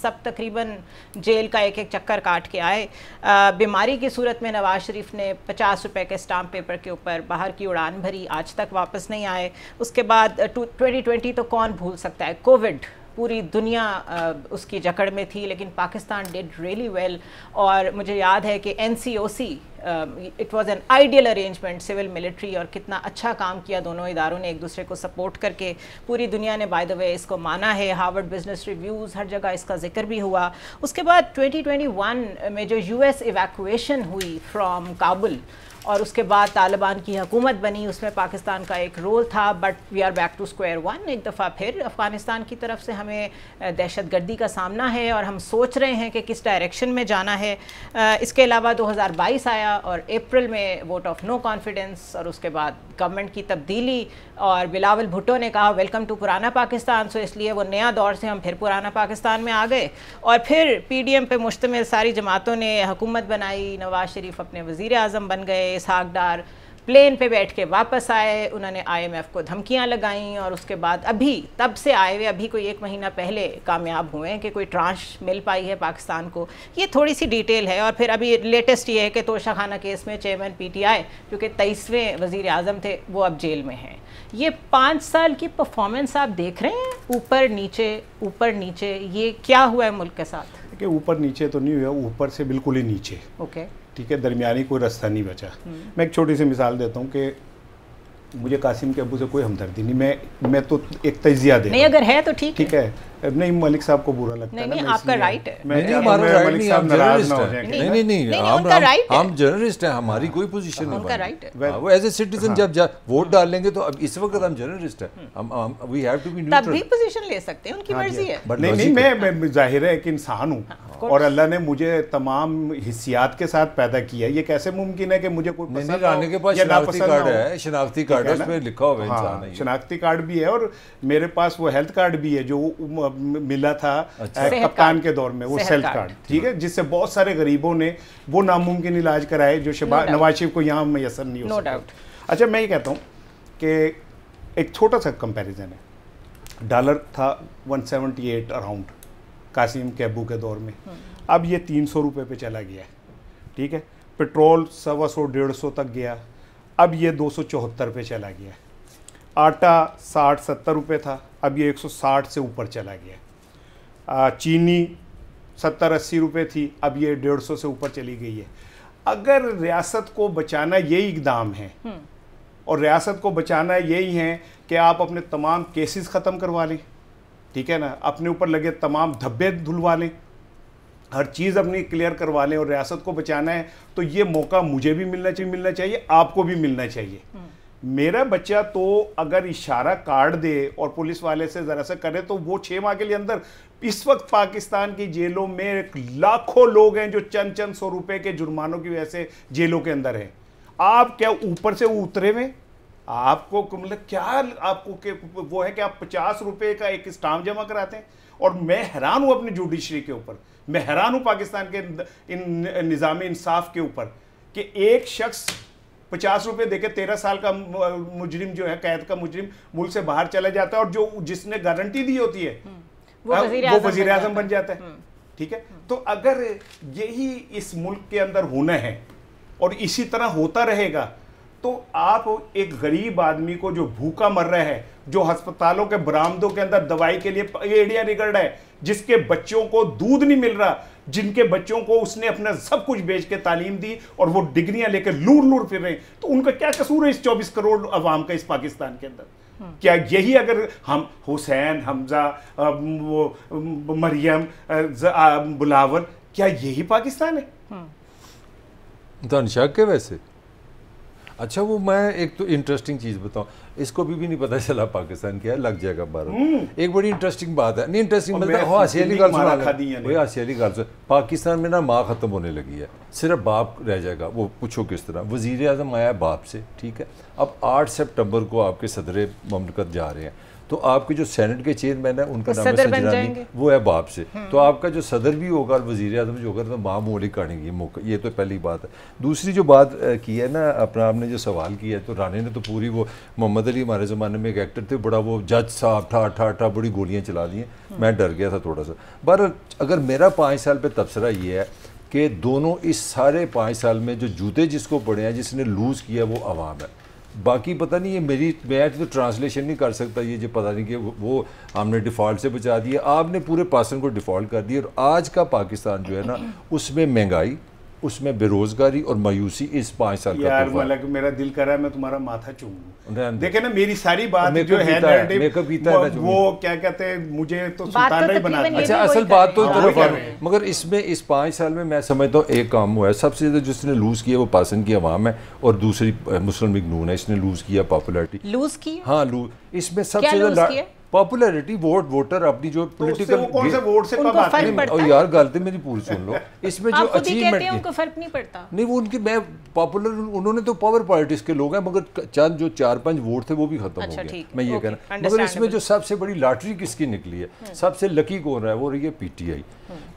سب تقریباً جیل کا ایک ایک چکر کاٹ کے آئے. بیماری کی صورت میں نواز شریف نے 50 روپے کے اسٹامپ پیپر کے اوپر باہر کی اڑان بھری, آج تک واپس نہیں آئے. اس کے بعد 2020 تو کون بھول سکتا ہے, کووڈ, پوری دنیا اس کی جکڑ میں تھی, لیکن پاکستان ڈیڈ ریئلی ویل. اور مجھے یاد ہے کہ NCOC it was an ideal arrangement, civil military, اور کتنا اچھا کام کیا دونوں اداروں نے ایک دوسرے کو سپورٹ کر کے. پوری دنیا نے بائی دا وے اس کو مانا ہے, ہارورڈ بزنس ریویوز, ہر جگہ اس کا ذکر بھی ہوا. اس کے بعد 2021 میں جو US ایویکویشن ہوئی فرام کابل, اور اس کے بعد طالبان کی حکومت بنی, اس میں پاکستان کا ایک رول تھا. But we are back to square one. ایک دفعہ پھر افغانستان کی طرف سے ہمیں دہشت گردی کا سامنا ہے, اور ہم سوچ رہے ہیں کہ کس ڈائریکشن میں جانا ہے. اس کے علاوہ 2022 آیا, اور اپریل میں ووٹ آف نو کانفیڈنس, اور اس کے بعد گورنمنٹ کی تبدیلی, اور بلاول بھٹو نے کہا ویلکم ٹو پرانا پاکستان. سو اس لیے وہ نیا دور سے ہم پھر پرانا پاکستان میں آ گئے, اور پھر PDM پہ مشتمل ساری جماعتوں نے حکومت بنائی. نواز شریف اپنے وزیر اعظم بن گئے, اسحاق ڈار پلین پہ بیٹھ کے واپس آئے, انہوں نے IMF کو دھمکیاں لگائیں, اور اس کے بعد ابھی تب سے آئے ہوئے ابھی کوئی 1 مہینہ پہلے کامیاب ہوئے ہیں کہ کوئی ٹرانش مل پائی ہے پاکستان کو. یہ تھوڑی سی ڈیٹیل ہے. اور پھر ابھی لیٹسٹ یہ ہے کہ توشہ خانہ کیس میں چیئرمین PTI جو کہ 23ویں وزیر اعظم تھے, وہ اب جیل میں ہیں. یہ 5 سال کی پرفارمنس آپ دیکھ رہے ہیں, اوپر نیچے اوپر نیچے, یہ کیا ہوا ہے ملک کے ساتھ؟ کہ اوپر نیچے تو نہیں ہوا, اوپر سے بالکل ہی نیچے. اوکے, ٹھیک ہے, درمیانی کوئی راستہ نہیں بچا. میں ایک چھوٹی سی مثال دیتا ہوں کہ مجھے قاسم کے ابو سے کوئی ہمدردی نہیں, میں تو ایک تجزیہ دے نہیں, اگر ہے تو ٹھیک ہے. نہیں, ملک صاحب کو برا لگتا ہے, نہیں, آپ کا رائٹ ہے. ملک صاحب ناراض نہ ہو جائیں. نہیں, ہم جرنلسٹ ہیں, ہماری کوئی پوزیشن نہیں. وہ ایز اے سٹیزن جب ووٹ ڈال لیں گے تو اب اس وقت ہم جرنلسٹ ہیں, we have to be neutral. تب بھی پوزیشن لے سکتے ہیں, ان کی مرضی ہے. نہیں, میں ظاہر ہے کہ انسان ہوں, اور اللہ نے مجھے تمام حیثیات کے ساتھ پیدا کیا. یہ کیسے ممکن ہے کہ مجھے کوئی پسند آنے کے پاس شناختی کارڈ ہے, شناختی کارڈ ہے, اس پہ لکھا ہوا ہے انسان ہے, شناختی کارڈ بھی ہے, اور میرے پاس وہ ہیلتھ کارڈ بھی ہے جو ملا تھا کپتان کے دور میں, وہ ہیلتھ کارڈ, ٹھیک ہے, جس سے بہت سارے غریبوں نے وہ ناممکن علاج کرائے جو نواز شریف کو یہاں میسر نہیں ہو سکتا. اچھا, میں یہ کہتا ہوں کہ ایک چھوٹا سا کمپیریزن ہے. ڈالر تھا 178 اراؤنڈ قاسم کے ابو کے دور میں, اب یہ 300 روپے پہ چلا گیا ہے, ٹھیک ہے. پیٹرول 150-150 تک گیا, اب یہ 274 پہ چلا گیا ہے. آٹا 60-70 روپے تھا, اب یہ 160 سے اوپر چلا گیا ہے. چینی 70-80 روپے تھی, اب یہ 150 سے اوپر چلی گئی ہے. اگر ریاست کو بچانا یہی اقدام ہے, اور ریاست کو بچانا یہی ہے کہ آپ اپنے تمام کیسز ختم کروا لیں, ٹھیک ہے نا, اپنے اوپر لگے تمام دھبے دھلوا لیں, ہر چیز اپنی کلیئر کروا لیں, اور ریاست کو بچانا ہے, تو یہ موقع مجھے بھی ملنا چاہیے, آپ کو بھی ملنا چاہیے. میرا بچہ تو اگر اشارہ کاٹ دے اور پولیس والے سے ذرا سا کرے تو وہ 6 ماہ کے لیے اندر. اس وقت پاکستان کی جیلوں میں لاکھوں لوگ ہیں جو چند 100 روپے کے جرمانوں کی وجہ سے جیلوں کے اندر ہیں. آپ کیا اوپر سے اترے ہوئے, آپ کو مطلب کیا آپ کو کہ وہ ہے کہ آپ 50 روپے کا ایک اسٹامپ جمع کراتے ہیں. اور میں حیران ہوں اپنی جوڈیشری کے اوپر, میں حیران ہوں پاکستان کے نظام انصاف کے اوپر کہ ایک شخص 50 روپے دے کے 13 سال کا مجرم جو ہے, قید کا مجرم, ملک سے باہر چلا جاتا ہے, اور جو جس نے گارنٹی دی ہوتی ہے وہ وزیر اعظم بن جاتا ہے, ٹھیک ہے. تو اگر یہی اس ملک کے اندر ہونا ہے اور اسی طرح ہوتا رہے گا, تو آپ ایک غریب آدمی کو جو بھوکا مر رہا ہے, جو ہسپتالوں کے برآمدوں کے اندر دوائی کے لیے ایڑیاں رگڑ رہا ہے, جس کے بچوں کو دودھ نہیں مل رہا, جن کے بچوں کو اس نے اپنا سب کچھ بیچ کے تعلیم دی اور وہ ڈگریاں لے کے لور پھر رہے ہیں, تو ان کا کیا قصور ہے اس 24 کروڑ عوام کا اس پاکستان کے اندر؟ کیا یہی اگر ہم حسین, حمزہ, مریم, بلاول, کیا یہی پاکستان ہے؟ دانشاک ہے ویسے. اچھا, وہ میں ایک تو انٹرسٹنگ چیز بتاؤں, اس کو بھی نہیں پتہ چلا پاکستان کیا, لگ جائے گا بارہ. ایک بڑی انٹرسٹنگ بات ہے, نہیں انٹرسٹنگ مطلب ہاسی علی گل سنا, پاکستان میں نا ماں ختم ہونے لگی ہے, صرف باپ رہ جائے گا. وہ پوچھو کس طرح, وزیر اعظم آیا باپ سے, ٹھیک ہے. اب 8 سپٹمبر کو آپ کے صدر مملکت جا رہے ہیں, تو آپ کے جو سینٹ کے چیئرمین ہے ان کا نام ہے سجرانی, وہ ہے باپ سے, تو آپ کا جو صدر بھی ہوگا اور وزیر اعظم جو ہوگا تو معمولی کہانی کی موقع, یہ تو پہلی بات ہے. دوسری جو بات کی ہے نا اپنا آپ نے جو سوال کیا ہے, تو رانے نے تو پوری, وہ محمد علی ہمارے زمانے میں ایک ایکٹر تھے بڑا, وہ جج صاحب ٹھا بڑی گولیاں چلا دی ہیں, میں ڈر گیا تھا تھوڑا سا. بہرحال اگر میرا 5 سال پہ تبصرہ یہ ہے کہ دونوں اس سارے 5 سال میں جو جوتے جس کو پڑے ہیں, جس نے لوز کیا وہ عوام ہے. باقی پتہ نہیں یہ میری, میں تو ٹرانسلیشن نہیں کر سکتا, یہ جو پتہ نہیں کہ وہ ہم نے ڈیفالٹ سے بچا دیا, آپ نے پورے پاکستان کو ڈیفالٹ کر دیا. اور آج کا پاکستان جو ہے نا اس میں مہنگائی, اس میں بے روزگاری اور مایوسی اس 5 سال کا یار ملک میرا دل کر رہا ہے میں تمہارا ماتھا چوموں. دیکھیں نا میری ساری بات جو ہے وہ کیا کہتے ہیں مجھے تو سلطان نہیں بناتا. اچھا اصل بات تو مگر اس میں اس 5 سال میں میں سمجھتا ہوں ایک کام ہوا ہے, سب سے زیادہ جس نے لوز کیا وہ پاکستان کی عوام ہے, اور دوسری مسلم لیگ نون ہے, اس نے لوز کیا پاپولیرٹی. لوز کی ہاں اس میں سب سے زیادہ پاپولیرٹی, ووٹر اپنی جو پولیٹیکل, یار غلطی میری پوری سن لو, اس میں جو اچیومنٹ ان کو فرق نہیں پڑتا نہیں, وہ ان کی, میں پاپولر, انہوں نے تو پاور پالیٹکس کے لوگ ہیں, مگر چند جو 4-5 ووٹ تھے وہ بھی ختم ہو گئے, میں یہ کہنا. مگر اس میں جو سب سے بڑی لاٹری کس کی نکلی ہے, سب سے لکی کون رہا ہے, وہ رہی ہے P T I.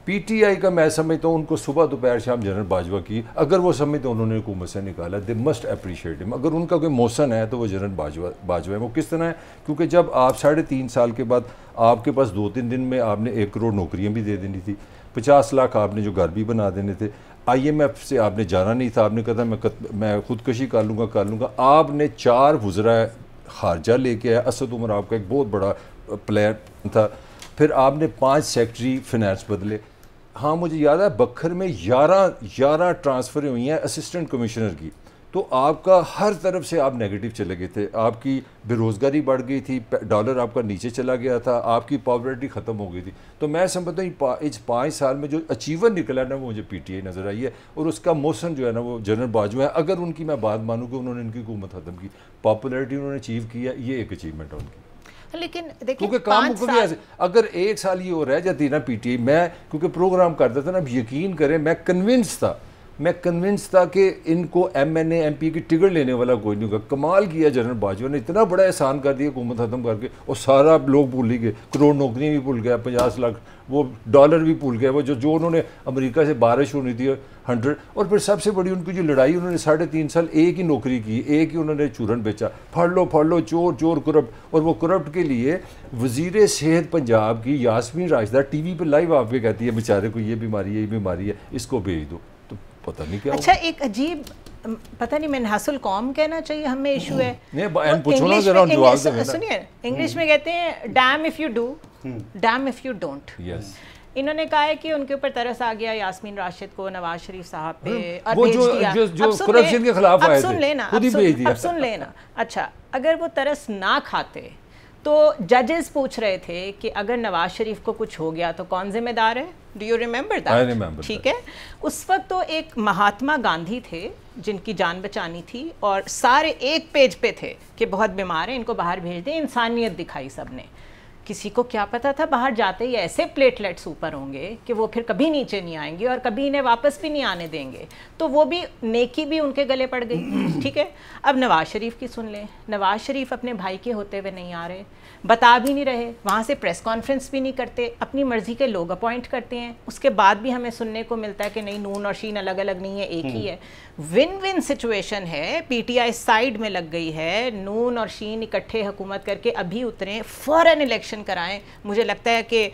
P T I کا میں سمجھتا ہوں ان کو صبح دوپہر شام جنرل باجوہ کی, اگر وہ سمجھتے انہوں نے حکومت سے نکالا, دے مسٹ اپریشیٹ ہم. اگر ان کا کوئی موسن ہے تو وہ جنرل باجوہ ہے. وہ کس طرح ہے, کیونکہ جب آپ 3.5 سال کے بعد آپ کے پاس 2-3 دن میں آپ نے 1 کروڑ نوکریاں بھی دے دینی تھی, 50 لاکھ آپ نے جو گھر بھی بنا دینے تھے, آئی ایم ایف سے آپ نے جانا نہیں تھا, آپ نے کہا میں خودکشی کر لوں گا, آپ نے 4 وزراء خارجہ لے کے آیا, اسد عمر آپ کا ایک بہت بڑا پلیئر تھا, پھر آپ نے 5 سیکٹری فنانس بدلے. ہاں مجھے یاد ہے بکھر میں 11 ٹرانسفریں ہوئی ہیں اسسٹنٹ کمشنر کی, تو آپ کا ہر طرف سے آپ نیگیٹو چلے گئے تھے, آپ کی بے روزگاری بڑھ گئی تھی, ڈالر آپ کا نیچے چلا گیا تھا, آپ کی پاپولیرٹی ختم ہو گئی تھی. تو میں سمجھتا ہوں اس 5 سال میں جو اچیور نکلا نا وہ مجھے پی ٹی آئی نظر آئی ہے, اور اس کا موسن جو ہے نا وہ جنرل باجوہ ہے. اگر ان کی میں بات مانوں کہ انہوں نے ان کی حکومت ختم کی, پاپولیرٹی انہوں نے اچیو کیا, یہ ایک اچیومنٹ ہے ان کی. لیکن کیونکہ کام اگر 1 سال یہ ہو رہ جاتی نا پی ٹی آئی, میں کیونکہ پروگرام کرتا تھا نا, اب یقین کریں میں کنونس تھا کہ ان کو M N A M P کی ٹکٹ لینے والا کوئی نہیں ہوگا. کمال کیا جنرل باجوہ نے, اتنا بڑا احسان کر دیا حکومت ختم کر کے, اور سارا لوگ بھول ہی گئے, کروڑ نوکریاں بھی بھول گیا, 50 لاکھ وہ ڈالر بھی بھول گئے, وہ جو انہوں نے امریکہ سے بارش ہونی تھی 100. اور پھر سب سے بڑی ان کی جو لڑائی, انہوں نے 3.5 سال ایک ہی نوکری کی, ایک ہی انہوں نے چورن بیچا, پھڑ لو چور کرپٹ. اور وہ کرپٹ کے لیے وزیر صحت پنجاب کی یاسمین راشدہ ٹی وی پہ لائیو آپ کے کہتی ہے بیچارے کو یہ بیماری ہے اس کو بھیج دو, تو پتہ نہیں کیا. اچھا ایک عجیب, پتہ نہیں منحاس القوم کہنا چاہیے ہمیں ایشو ہے. سنیے انگلش میں کہتے ہیں damn if you do damn if you don't. انہوں نے کہا ہے کہ ان کے اوپر ترس آ گیا یاسمین راشد کو, نواز شریف صاحب پہ, اور بھیج دیا. اب سن لینا. اچھا اگر وہ ترس نہ کھاتے تو ججز پوچھ رہے تھے کہ اگر نواز شریف کو کچھ ہو گیا تو کون ذمہ دار ہے. Do you remember that? ٹھیک ہے, اس وقت تو ایک مہاتما گاندھی تھے جن کی جان بچانی تھی, اور سارے ایک پیج پہ تھے کہ بہت بیمار ہیں, ان کو باہر بھیج دیں. انسانیت دکھائی سب نے. کسی کو کیا پتا تھا باہر جاتے ہی ایسے پلیٹلیٹس اوپر ہوں گے کہ وہ پھر کبھی نیچے نہیں آئیں گے اور کبھی انہیں واپس بھی نہیں آنے دیں گے. تو وہ بھی نیکی بھی ان کے گلے پڑ گئی. ٹھیک ہے, اب نواز شریف کی سن لیں. نواز شریف اپنے بھائی کے ہوتے ہوئے نہیں آ رہے, بتا بھی نہیں رہے, وہاں سے پریس کانفرنس بھی نہیں کرتے, اپنی مرضی کے لوگ اپوائنٹ کرتے ہیں. اس کے بعد بھی ہمیں سننے کو ملتا ہے کہ نہیں نون اور شین الگ الگ نہیں ہے, ایک ہی ہے. ون سچویشن ہے, پی ٹی آئی سائیڈ میں لگ گئی ہے, نون اور شین اکٹھے حکومت کر کے ابھی اتریں, فوراً الیکشن کرائیں. مجھے لگتا ہے کہ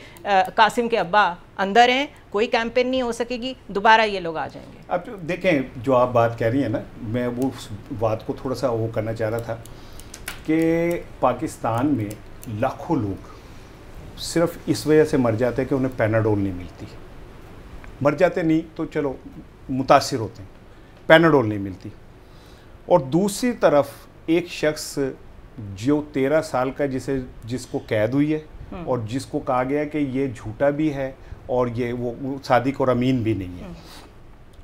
قاسم کے ابا اندر ہیں, کوئی کیمپین نہیں ہو سکے گی, دوبارہ یہ لوگ آ جائیں گے. اب دیکھیں جو آپ بات کہہ رہی ہیں نا, میں وہ بات کو تھوڑا سا وہ کرنا چاہ رہا تھا کہ پاکستان میں لاکھوں لوگ صرف اس وجہ سے مر جاتے ہیں کہ انہیں پیناڈول نہیں ملتی. مر جاتے نہیں تو چلو متاثر ہوتے ہیں, پیناڈول نہیں ملتی. اور دوسری طرف ایک شخص جو 13 سال کا جس کو قید ہوئی ہے اور جس کو کہا گیا کہ یہ جھوٹا بھی ہے اور یہ وہ صادق اور امین بھی نہیں ہے,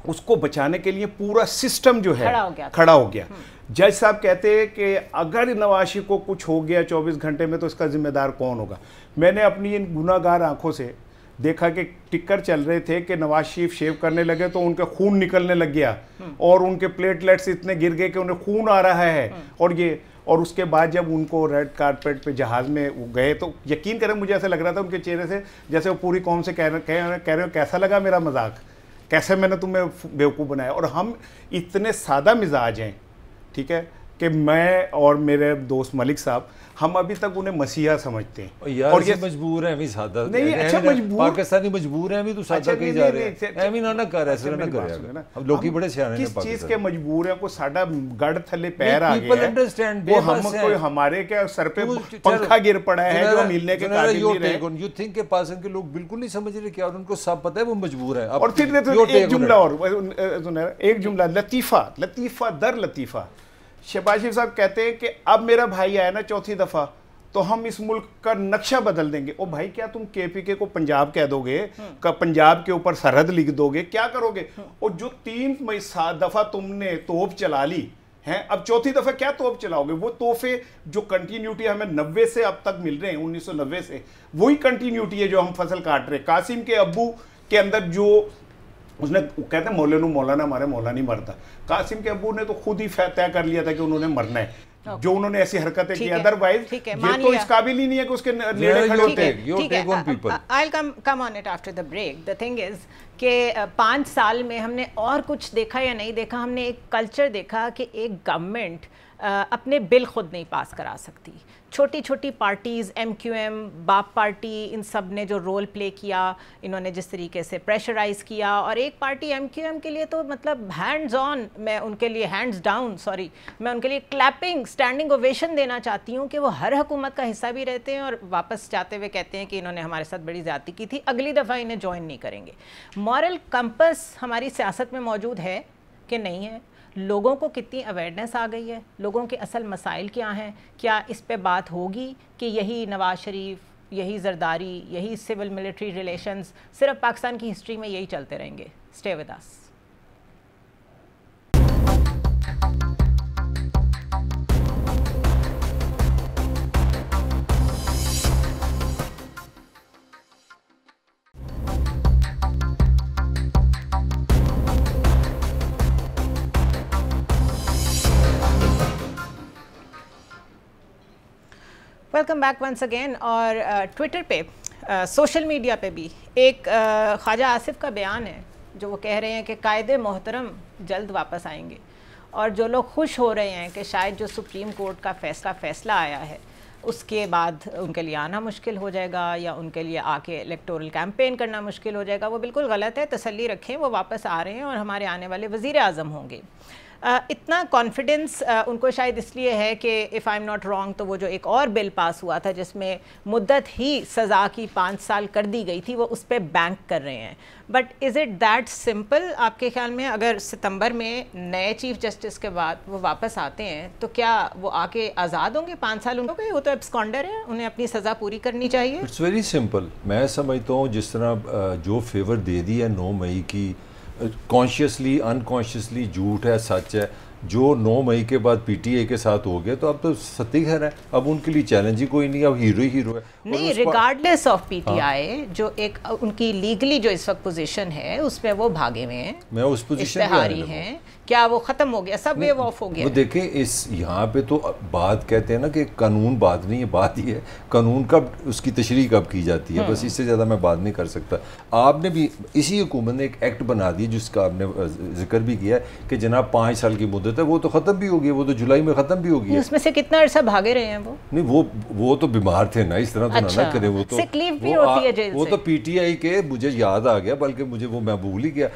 اس کو بچانے کے لیے پورا سسٹم جو ہے کھڑا ہو گیا. جج صاحب کہتے ہیں کہ اگر نواز شریف کو کچھ ہو گیا 24 گھنٹے میں تو اس کا ذمہ دار کون ہوگا. میں نے اپنی ان گناہ گار آنکھوں سے دیکھا کہ ٹکر چل رہے تھے کہ نواز شریف شیو کرنے لگے تو ان کے خون نکلنے لگ گیا اور ان کے پلیٹلیٹس اتنے گر گئے کہ انہیں خون آ رہا ہے, اور یہ اور اس کے بعد جب ان کو ریڈ کارپیٹ پہ جہاز میں وہ گئے تو یقین کریں مجھے ایسا لگ رہا تھا ان کے چہرے سے جیسے وہ پوری قوم سے کہہ رہے ہو کیسا لگا میرا مذاق, کیسے میں نے تمہیں بیوقوف بنایا. اور ہم اتنے سادہ مزاج ہیں, ٹھیک ہے, کہ میں اور میرے دوست ملک صاحب ہم ابھی تک انہیں مسیحا سمجھتے ہیں. اور یہ مجبور ہیں ابھی سادہ نہیں, اچھا مجبور پاکستانی مجبور ہیں ابھی تو سادہ کہیں جا رہے ہیں, ایویں نہ کر ایسے نہ کرے گا. اب لوگ ہی بڑے سیانے ہیں کس چیز کے مجبور ہیں, کو ساڈا گڑ تھلے پیر آ گیا ہے, وہ ہم کوئی ہمارے کیا سر پہ پنکھا گر پڑا ہے جو ہم ہلنے کے قابل نہیں رہے. یو تھنک کہ پاکستان کے لوگ بالکل نہیں سمجھ رہے کیا, اور ان کو سب پتہ ہے وہ مجبور ہیں. اور پھر ایک جملہ اور, ایک جملہ لطیفہ لطیفہ در لطیفہ, شہباز شریف صاحب کہتے ہیں کہ اب میرا بھائی آیا نا چوتھی دفعہ تو ہم اس ملک کا نقشہ بدل دیں گے. او بھائی کیا تم کے پی کے کو پنجاب کہہ دو گے, پنجاب کے اوپر سرحد لکھ دو گے, کیا کرو گے؟ اور جو 3 دفعہ تم نے توپ چلا لی ہیں, اب چوتھی دفعہ کیا توپ چلاؤ گے؟ وہ تحفے جو کنٹینیوٹی ہمیں 90 سے اب تک مل رہے ہیں, 1990 سے, وہی کنٹینیوٹی ہے جو ہم فصل کاٹ رہے ہیں. قاسم کے ابو کے اندر جو اس نے کہتے ہیں مولانا ہمارے مولا نہیں مرتا, قاسم کے ابو نے تو خود ہی طے کر لیا تھا کہ انہوں نے مرنا ہے, جو انہوں نے ایسی حرکتیں کی. ادروائز یہ تو اس قابل ہی نہیں ہے کہ اس کے نیڑے کھڑے ہوتے ہیں. I'll come on it after the break. The thing is کہ 5 سال میں ہم نے اور کچھ دیکھا یا نہیں دیکھا, ہم نے ایک کلچر دیکھا کہ ایک گورنمنٹ اپنے بل خود نہیں پاس کرا سکتی. چھوٹی چھوٹی پارٹیز, ایم کیو ایم, باپ پارٹی, ان سب نے جو رول پلے کیا, انہوں نے جس طریقے سے پریشرائز کیا, اور ایک پارٹی ایم کیو ایم کے لیے تو مطلب ہینڈز آن, میں ان کے لیے ہینڈز ڈاؤن میں ان کے لیے کلیپنگ, اسٹینڈنگ اوویشن دینا چاہتی ہوں کہ وہ ہر حکومت کا حصہ بھی رہتے ہیں اور واپس جاتے ہوئے کہتے ہیں کہ انہوں نے ہمارے ساتھ بڑی زیادتی کی تھی, اگلی دفعہ انہیں جوائن نہیں کریں گے. مورل کمپس ہماری سیاست میں موجود ہے کہ نہیں ہے؟ لوگوں کو کتنی اویئرنیس آ گئی ہے, لوگوں کے اصل مسائل کیا ہیں, کیا اس پہ بات ہوگی کہ یہی نواز شریف, یہی زرداری, یہی سول ملٹری ریلیشنز صرف پاکستان کی ہسٹری میں یہی چلتے رہیں گے؟ Stay with us. Welcome back once again. اور ٹویٹر پہ, سوشل میڈیا پہ بھی ایک خواجہ آصف کا بیان ہے جو وہ کہہ رہے ہیں کہ قائد محترم جلد واپس آئیں گے, اور جو لوگ خوش ہو رہے ہیں کہ شاید جو سپریم کورٹ کا فیصلہ آیا ہے اس کے بعد ان کے لیے آنا مشکل ہو جائے گا یا ان کے لیے آ کے الیکٹورل کیمپین کرنا مشکل ہو جائے گا, وہ بالکل غلط ہے. تسلی رکھیں, وہ واپس آ رہے ہیں اور ہمارے آنے والے وزیر اعظم ہوں گے. اتنا کانفیڈنس ان کو شاید اس لیے ہے کہ if I am not wrong تو وہ جو ایک اور بل پاس ہوا تھا جس میں مدت ہی سزا کی 5 سال کر دی گئی تھی, وہ اس پہ بینک کر رہے ہیں. But is it that simple آپ کے خیال میں؟ اگر ستمبر میں نئے چیف جسٹس کے بعد وہ واپس آتے ہیں تو کیا وہ آ کے آزاد ہوں گے؟ 5 سال ان کو کہ وہ تو ایبسکانڈر ہیں, انہیں اپنی سزا پوری کرنی چاہیے. It's very simple. میں سمجھتا ہوں جس طرح جو فیور دے دی ہے 9 مئی کی, کانشیسلی انکانشیسلی جھوٹ ہے سچ ہے, جو 9 مئی کے بعد پی ٹی اے کے ساتھ ہو گیا تو اب تو ستی خیر ہے, اب ان کے لیے چیلنج ہی کوئی نہیں, اب ہیرو ہے. نہیں, regardless of P T I جو ایک ان کی لیگلی جو اس وقت پوزیشن ہے اس میں وہ بھاگے ہوئے ہیں, میں اس پوزیشن اشتہاری ہیں, کیا وہ ختم ہو گیا, سب ویو آف ہو گیا؟ وہ دیکھیں اس یہاں پہ تو بات کہتے ہیں نا کہ قانون بات نہیں ہے, بات ہی ہے قانون کب اس کی تشریح کب کی جاتی ہے, بس اس سے زیادہ میں بات نہیں کر سکتا. آپ نے بھی اسی حکومت نے ایک ایکٹ بنا دی جس کا آپ نے ذکر بھی کیا ہے کہ جناب 5 سال کی مدت ہے, وہ تو ختم بھی ہوگی, وہ تو جولائی میں ختم بھی ہوگی. اس میں سے کتنا عرصہ بھاگے رہے ہیں وہ؟ نہیں, وہ تو بیمار تھے نا, اس طرح تو نہ کرے. وہ تو پی ٹی آئی کے, مجھے یاد آ گیا, بلکہ مجھے وہ میں بھول ہی گیا,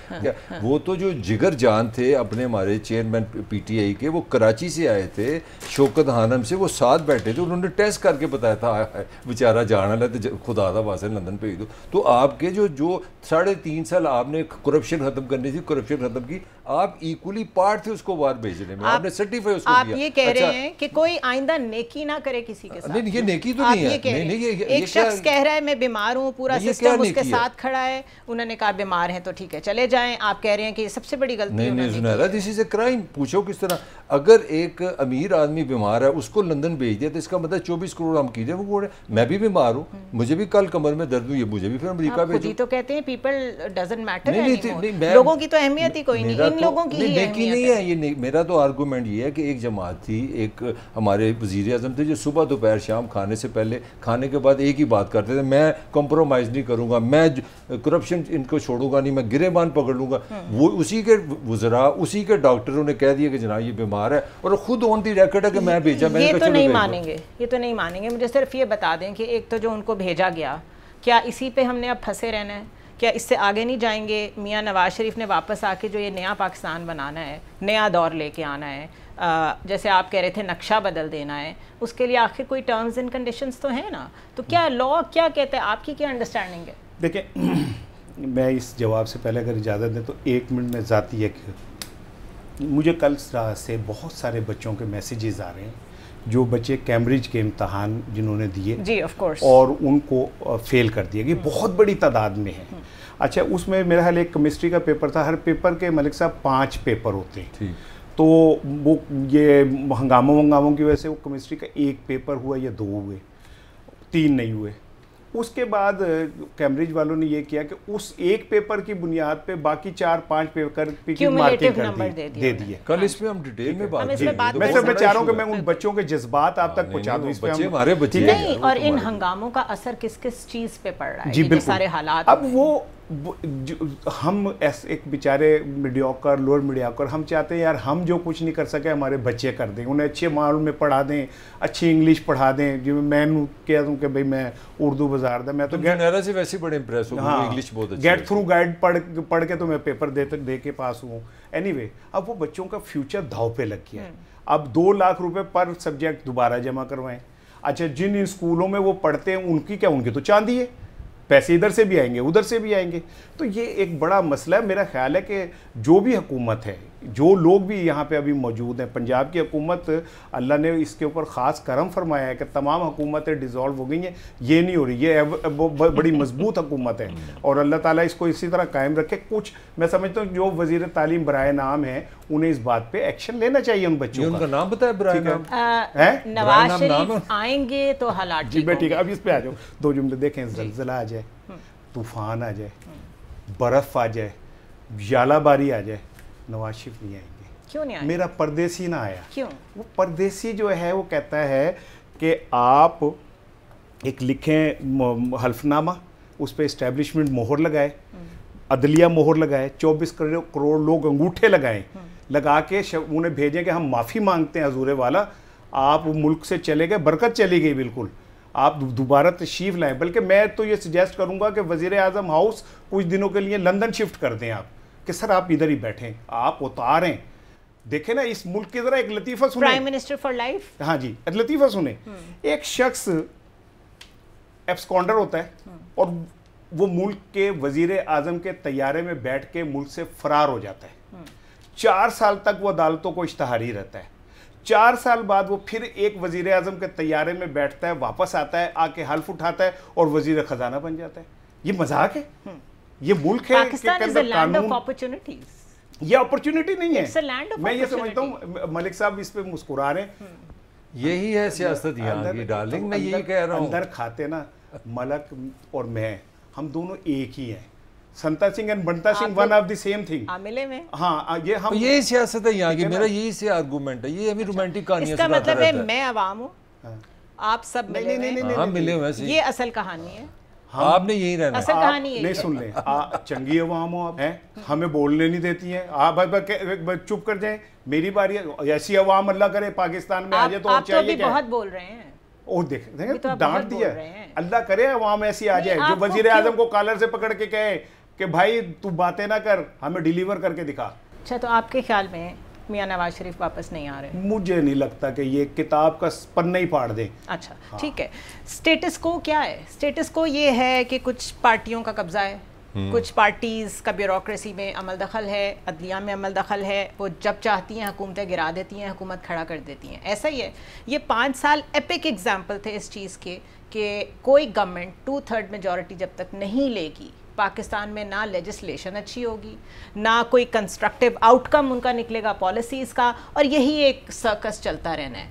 وہ تو جو جگر جان تھے اپنے ہمارے چیئرمین پی ٹی آئی کے, وہ کراچی سے آئے تھے, شوکت ہانم سے, وہ ساتھ بیٹھے تھے, انہوں نے ٹیسٹ کر کے بتایا تھا بیچارہ جانا ہے تو خدا دا واسطے لندن بھیج دو. تو آپ کے جو 3.5 سال آپ نے کرپشن ختم کرنی تھی, کرپشن ختم کی, آپ ایکولی پارٹ تھے اس کو باہر بھیجنے میں, آپ نے سرٹیفائی اس کو دیا. آپ یہ کہہ رہے ہیں کہ کوئی آئندہ نیکی نہ کرے کسی کے ساتھ؟ نہیں, یہ نیکی تو نہیں ہے. ایک شخص کہہ رہا ہے میں بیمار ہوں, پورا سسٹم اس کے ساتھ کھڑا ہے, انہوں نے کہا بیمار ہیں تو ٹھیک ہے چلے جائیں, آپ کہہ رہے ہیں کہ یہ سب سے بڑی غلطی ہے. نہیں سنہرا, دس از اے کرائم. پوچھو کس طرح, اگر ایک امیر آدمی بیمار ہے اس کو لندن بھیج دیا تو اس کا مطلب 24 کروڑ ہم کیجئے, وہ بول رہے ہیں میں بھی بیمار ہوں, مجھے بھی کل کمر میں درد ہوئی ہے, مجھے بھی پھر امریکہ بھیجو. خود ہی تو کہتے ہیں پیپل ڈزنٹ میٹر, لوگوں کی تو اہمیت ہی کوئی نہیں, ان لوگوں کی ہی نیکی نہیں ہے یہ. میرا تو آرگومنٹ یہ ہے کہ ایک جماعت تھی, ایک ہمارے وزیر اعظم تھے جو صبح دوپہر شام کھانے سے پہلے کھانے کے بعد ایک ہی بات کرتے تھے, میں کمپرومائز نہیں کروں گا, میں کرپشن ان کو چھوڑوں گا نہیں, میں گریبان پکڑ لوں گا. وہ اسی کے وزراء, اسی کے ڈاکٹروں نے کہہ دیا کہ جناب یہ بیمار ہے, اور خود آن دی ریکارڈ ہے کہ میں بھیجا. یہ تو نہیں مانیں گے, یہ تو نہیں مانیں گے. مجھے صرف یہ بتا دیں کہ ایک تو جو ان کو بھیجا گیا, کیا اسی پہ ہم نے اب پھنسے رہنا ہے؟ کیا اس سے آگے نہیں جائیں گے؟ میاں نواز شریف نے واپس آ کے جو یہ نیا پاکستان بنانا ہے, نیا دور لے کے آنا ہے, جیسے آپ کہہ رہے تھے نقشہ بدل دینا ہے, اس کے لیے آخر کوئی ٹرمز اینڈ کنڈیشنز تو ہیں نا. تو کیا لا کیا کہتا ہے, آپ کی کیا انڈرسٹینڈنگ ہے؟ دیکھیں میں اس جواب سے پہلے اگر اجازت دیں تو 1 منٹ میں ذاتی ہے کہ مجھے کل سے بہت سارے بچوں کے میسیجز آ رہے ہیں جو بچے کیمبرج کے امتحان جنہوں نے دیے جی آف کورس اور ان کو فیل کر دیا گیا, بہت بڑی تعداد میں ہے. اچھا اس میں میرا خیال ایک کیمسٹری کا پیپر تھا, ہر پیپر کے ملک صاحب 5 پیپر ہوتے ہیں, تو وہ یہ ہنگاموں کی وجہ سے وہ کیمسٹری کا 1 پیپر ہوا یا 2 ہوئے, 3 نہیں ہوئے. اس کے بعد کیمبرج والوں نے یہ کیا کہ اس 1 پیپر کی بنیاد پہ باقی 4-5 پیپر کی مارکنگ دے دیے. کل اس پہ ہم ڈیٹیل میں بات میں صرف چاہ رہا ہوں کہ میں ان بچوں کے جذبات آپ تک پہنچا دوں. اس پہ ہمارے بچے نہیں, اور ان ہنگاموں کا اثر کس کس چیز پہ پڑ رہا ہے, یہ سارے حالات. اب وہ ہم ایک بیچارے میڈیوکر, لوور میڈیوکر, ہم چاہتے ہیں یار ہم جو کچھ نہیں کر سکے ہمارے بچے کر دیں, انہیں اچھے ماحول میں پڑھا دیں, اچھی انگلش پڑھا دیں. جو میں کہہ دوں کہ بھئی میں اردو بازار دا, میں تو گیٹ سے ویسے بڑے امپریس ہوں, انگلش بہت اچھی, گیٹ تھرو گائیڈ پڑھ کے تو میں پیپر دے کے پاس ہوں. اینی وے اب وہ بچوں کا فیوچر دھاؤ پہ لگ گیا ہے. اب 2 لاکھ روپے پر سبجیکٹ دوبارہ جمع کروائیں. اچھا جن اسکولوں میں وہ پڑھتے ہیں ان کی تو چاندی ہے, پیسے ادھر سے بھی آئیں گے ادھر سے بھی آئیں گے. تو یہ ایک بڑا مسئلہ ہے. میرا خیال ہے کہ جو بھی حکومت ہے, جو لوگ بھی یہاں پہ ابھی موجود ہیں, پنجاب کی حکومت اللہ نے اس کے اوپر خاص کرم فرمایا ہے کہ تمام حکومتیں ڈیزالو ہو گئی ہیں, یہ نہیں ہو رہی, یہ بڑی مضبوط حکومت ہے, اور اللہ تعالیٰ اس کو اسی طرح قائم رکھے. کچھ میں سمجھتا ہوں جو وزیر تعلیم برائے نام ہیں انہیں اس بات پہ ایکشن لینا چاہیے ان بچوں کا. ان کا نام بتایا برائے نام, نواز شریف آئیں گے تو حالات جی ٹھیک ہے. اب اس پہ آ جاؤ 2 جملے. دیکھیں زلزلہ آ جائے, طوفان آ جائے, برف آ جائے, ژالہ باری آ جائے, نواز شریف نہیں آئیں گے. کیوں نہیں آئیں؟ میرا پردیسی نہ آیا. کیوں؟ وہ پردیسی جو ہے وہ کہتا ہے کہ آپ ایک لکھیں حلف نامہ, اس پہ اسٹیبلشمنٹ مہر لگائے, عدلیہ مہر لگائے, 24 کروڑ لوگ انگوٹھے لگائیں, لگا کے انہیں بھیجیں کہ ہم معافی مانگتے ہیں حضور والا, آپ ملک سے چلے گئے, برکت چلی گئی بالکل, آپ دوبارہ تشریف لائیں. بلکہ میں تو یہ سجیسٹ کروں گا کہ وزیر اعظم ہاؤس کچھ دنوں کے لیے لندن شفٹ کر دیں آپ, کہ سر آپ ادھر ہی بیٹھیں, آپ اتاریں. دیکھیں نا اس ملک کے ذرا ایک لطیفہ سنیں, پرائم منسٹر فار لائف. ہاں جی لطیفہ سنیں. ایک شخص ایبسکونڈر ہوتا ہے اور وہ ملک کے وزیر اعظم کے طیارے میں بیٹھ کے ملک سے فرار ہو جاتا ہے. 4 سال تک وہ عدالتوں کو اشتہاری رہتا ہے. 4 سال بعد وہ پھر ایک وزیر اعظم کے طیارے میں بیٹھتا ہے, واپس آتا ہے, آ کے حلف اٹھاتا ہے اور وزیر خزانہ بن جاتا ہے. یہ مذاق ہے؟ یہ ملک ہے کہ قانون, یہ اپرچونٹی نہیں ہے. میں یہ سمجھتا ہوں ملک صاحب اس پہ مسکرا رہے ہیں, یہی ہے سیاست یہاں کی ڈارلنگ. میں یہی کہہ رہا ہوں, اندر کھاتے نا ملک اور میں, ہم دونوں ایک ہی ہیں. سنتا Singh and Banta Singh one of the same thing. عاملے میں ہاں یہ ہم, یہی سیاست ہے یہاں کی. میرا یہی سے آرگومنٹ ہے, یہ ہمیں رومانٹک کہانیاں سناتا رہتا ہے. اس کا مطلب ہے میں عوام ہوں, آپ سب ملے ہوئے. ہاں ملے ہوئے ہیں, یہ اصل کہانی ہے. آپ نے یہی رہنا. اصل کہانی نہیں سن لیں, چنگی عوام ہو آپ, ہمیں بولنے نہیں دیتی ہیں, آپ چپ کر جائیں. میری باری ہے, ایسی عوام اللہ کرے پاکستان میں آ جائے تو اور چاہیے کیا. آپ تو بہت بول رہے ہیں. وہ دیکھیں ڈانٹ دیا, اللہ کرے عوام ایسی آ جائے جو وزیر اعظم کو کالر سے پکڑ کے کہے کہ بھائی تو باتیں نہ کر, ہمیں ڈیلیور کر کے دکھا. اچھا تو آپ کے خیال میں میاں نواز شریف واپس نہیں آ رہے؟ مجھے نہیں لگتا کہ یہ کتاب کا پنہ ہی پھاڑ دیں. اچھا ٹھیک ہے. سٹیٹس کو کیا ہے؟ سٹیٹس کو یہ ہے کہ کچھ پارٹیوں کا قبضہ ہے, کچھ پارٹیز کا بیوروکریسی میں عمل دخل ہے, عدلیہ میں عمل دخل ہے, وہ جب چاہتی ہیں حکومتیں گرا دیتی ہیں, حکومت کھڑا کر دیتی ہیں. ایسا ہی ہے. یہ 5 سال ایپک ایگزامپل تھے اس چیز کے کہ کوئی گورنمنٹ 2/3 میجورٹی جب تک نہیں لے گی, پاکستان میں نہ لیجسلیشن اچھی ہوگی, نہ کوئی کنسٹرکٹیو آؤٹ کم ان کا نکلے گا پالیسیز کا, اور یہی ایک سرکس چلتا رہنا ہے.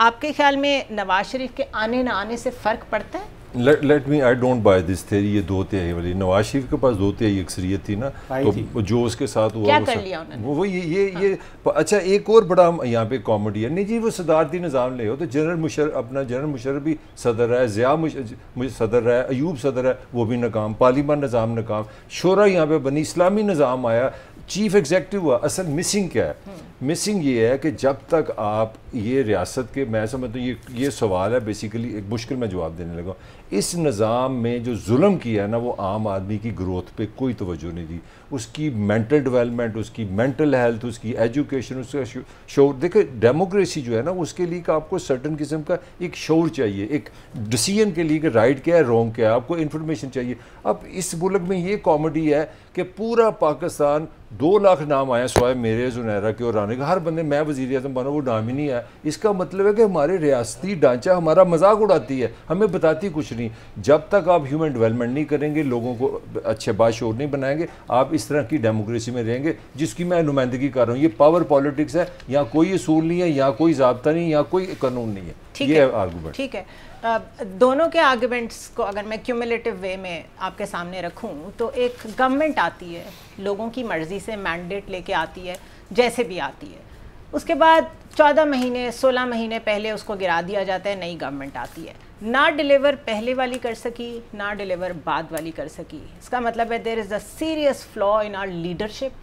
آپ کے خیال میں نواز شریف کے آنے نہ آنے سے فرق پڑتا ہے؟ Let me I don't by this theory. یہ 2 تہائی والی, نواز شریف کے پاس 2 تہائی اکثریت تھی نا, تو جو اس کے ساتھ ہوا وہ یہ اچھا ایک اور بڑا یہاں پہ کامیڈی ہے. نہیں جی وہ صدارتی نظام لے ہو تو جنرل مشرف بھی صدر رہا ہے, ضیاء صدر رہا ہے, ایوب صدر ہے, وہ بھی ناکام, پارلیمان نظام ناکام, شورا یہاں پہ بنی, اسلامی نظام آیا, چیف ایگزیکٹو ہوا. اصل مسنگ کیا ہے؟ مسنگ یہ ہے کہ جب تک آپ یہ ریاست کے, میں سمجھتا ہوں یہ سوال ہے بیسیکلی, ایک مشکل میں جواب دینے لگا. اس نظام میں جو ظلم کیا ہے نا, وہ عام آدمی کی گروتھ پہ کوئی توجہ نہیں دی, اس کی مینٹل ڈیولپمنٹ, اس کی مینٹل ہیلتھ, اس کی ایجوکیشن, اس کا شعور. دیکھیں ڈیموکریسی جو ہے نا, اس کے لیے کہ آپ کو سرٹن قسم کا ایک شعور چاہیے, ایک ڈیسیژن کے لیے کہ رائٹ کیا ہے رونگ کیا ہے, آپ کو انفارمیشن چاہیے. اب اس ملک میں یہ کامیڈی ہے کہ پورا پاکستان 2 لاکھ نام آیا سوائے میرے, زنیرہ کے اور رانے کا, ہر بندے میں وزیر اعظم بنا, وہ نام ہی نہیں آیا. اس کا مطلب ہے کہ ہمارے ریاستی ڈھانچہ ہمارا مذاق اڑاتی ہے, ہمیں بتاتی کچھ نہیں. جب تک آپ ہیومن ڈیولپمنٹ نہیں کریں گے, لوگوں کو اچھے باشعور نہیں بنائیں گے, آپ اس طرح کی ڈیموکریسی میں رہیں گے جس کی میں نمائندگی کر رہا ہوں. یہ پاور پالیٹکس ہے, یہاں کوئی اصول نہیں ہے, یہاں کوئی ضابطہ نہیں, یہاں کوئی قانون نہیں ہے. یہ آرگومنٹ. ٹھیک ہے, دونوں کے آرگومنٹس کو اگر میں کیومولیٹو وے میں آپ کے سامنے رکھوں تو ایک گورنمنٹ آتی ہے, لوگوں کی مرضی سے مینڈیٹ لے کے آتی ہے, جیسے بھی آتی ہے, اس کے بعد 14 مہینے 16 مہینے پہلے اس کو گرا دیا جاتا ہے, نئی گورنمنٹ آتی ہے, نہ ڈیلیور پہلے والی کر سکی, نہ ڈیلیور بعد والی کر سکی. اس کا مطلب ہے دیر از a serious flaw in our leadership.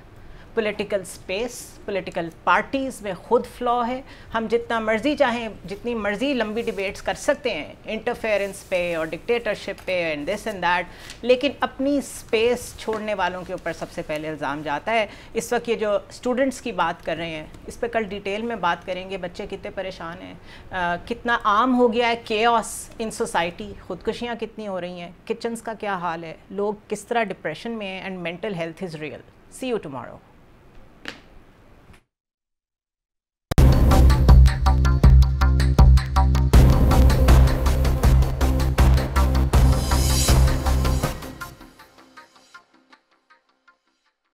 Political space, political parties میں خود فلا ہے. ہم جتنا مرضی چاہیں, جتنی مرضی لمبی ڈیبیٹس کر سکتے ہیں انٹرفیئرنس پہ اور ڈکٹیٹرشپ پہ اینڈ دس اینڈ دیٹ, لیکن اپنی سپیس چھوڑنے والوں کے اوپر سب سے پہلے الزام جاتا ہے. اس وقت یہ جو اسٹوڈنٹس کی بات کر رہے ہیں, اس پہ کل ڈیٹیل میں بات کریں گے. بچے کتنے پریشان ہیں, کتنا عام ہو گیا ہے کیوس ان سوسائٹی, خودکشیاں کتنی ہو رہی ہیں, کچنس کا کیا حال ہے, لوگ کس طرح ڈپریشن میں ہیں, and mental health is real. See you tomorrow.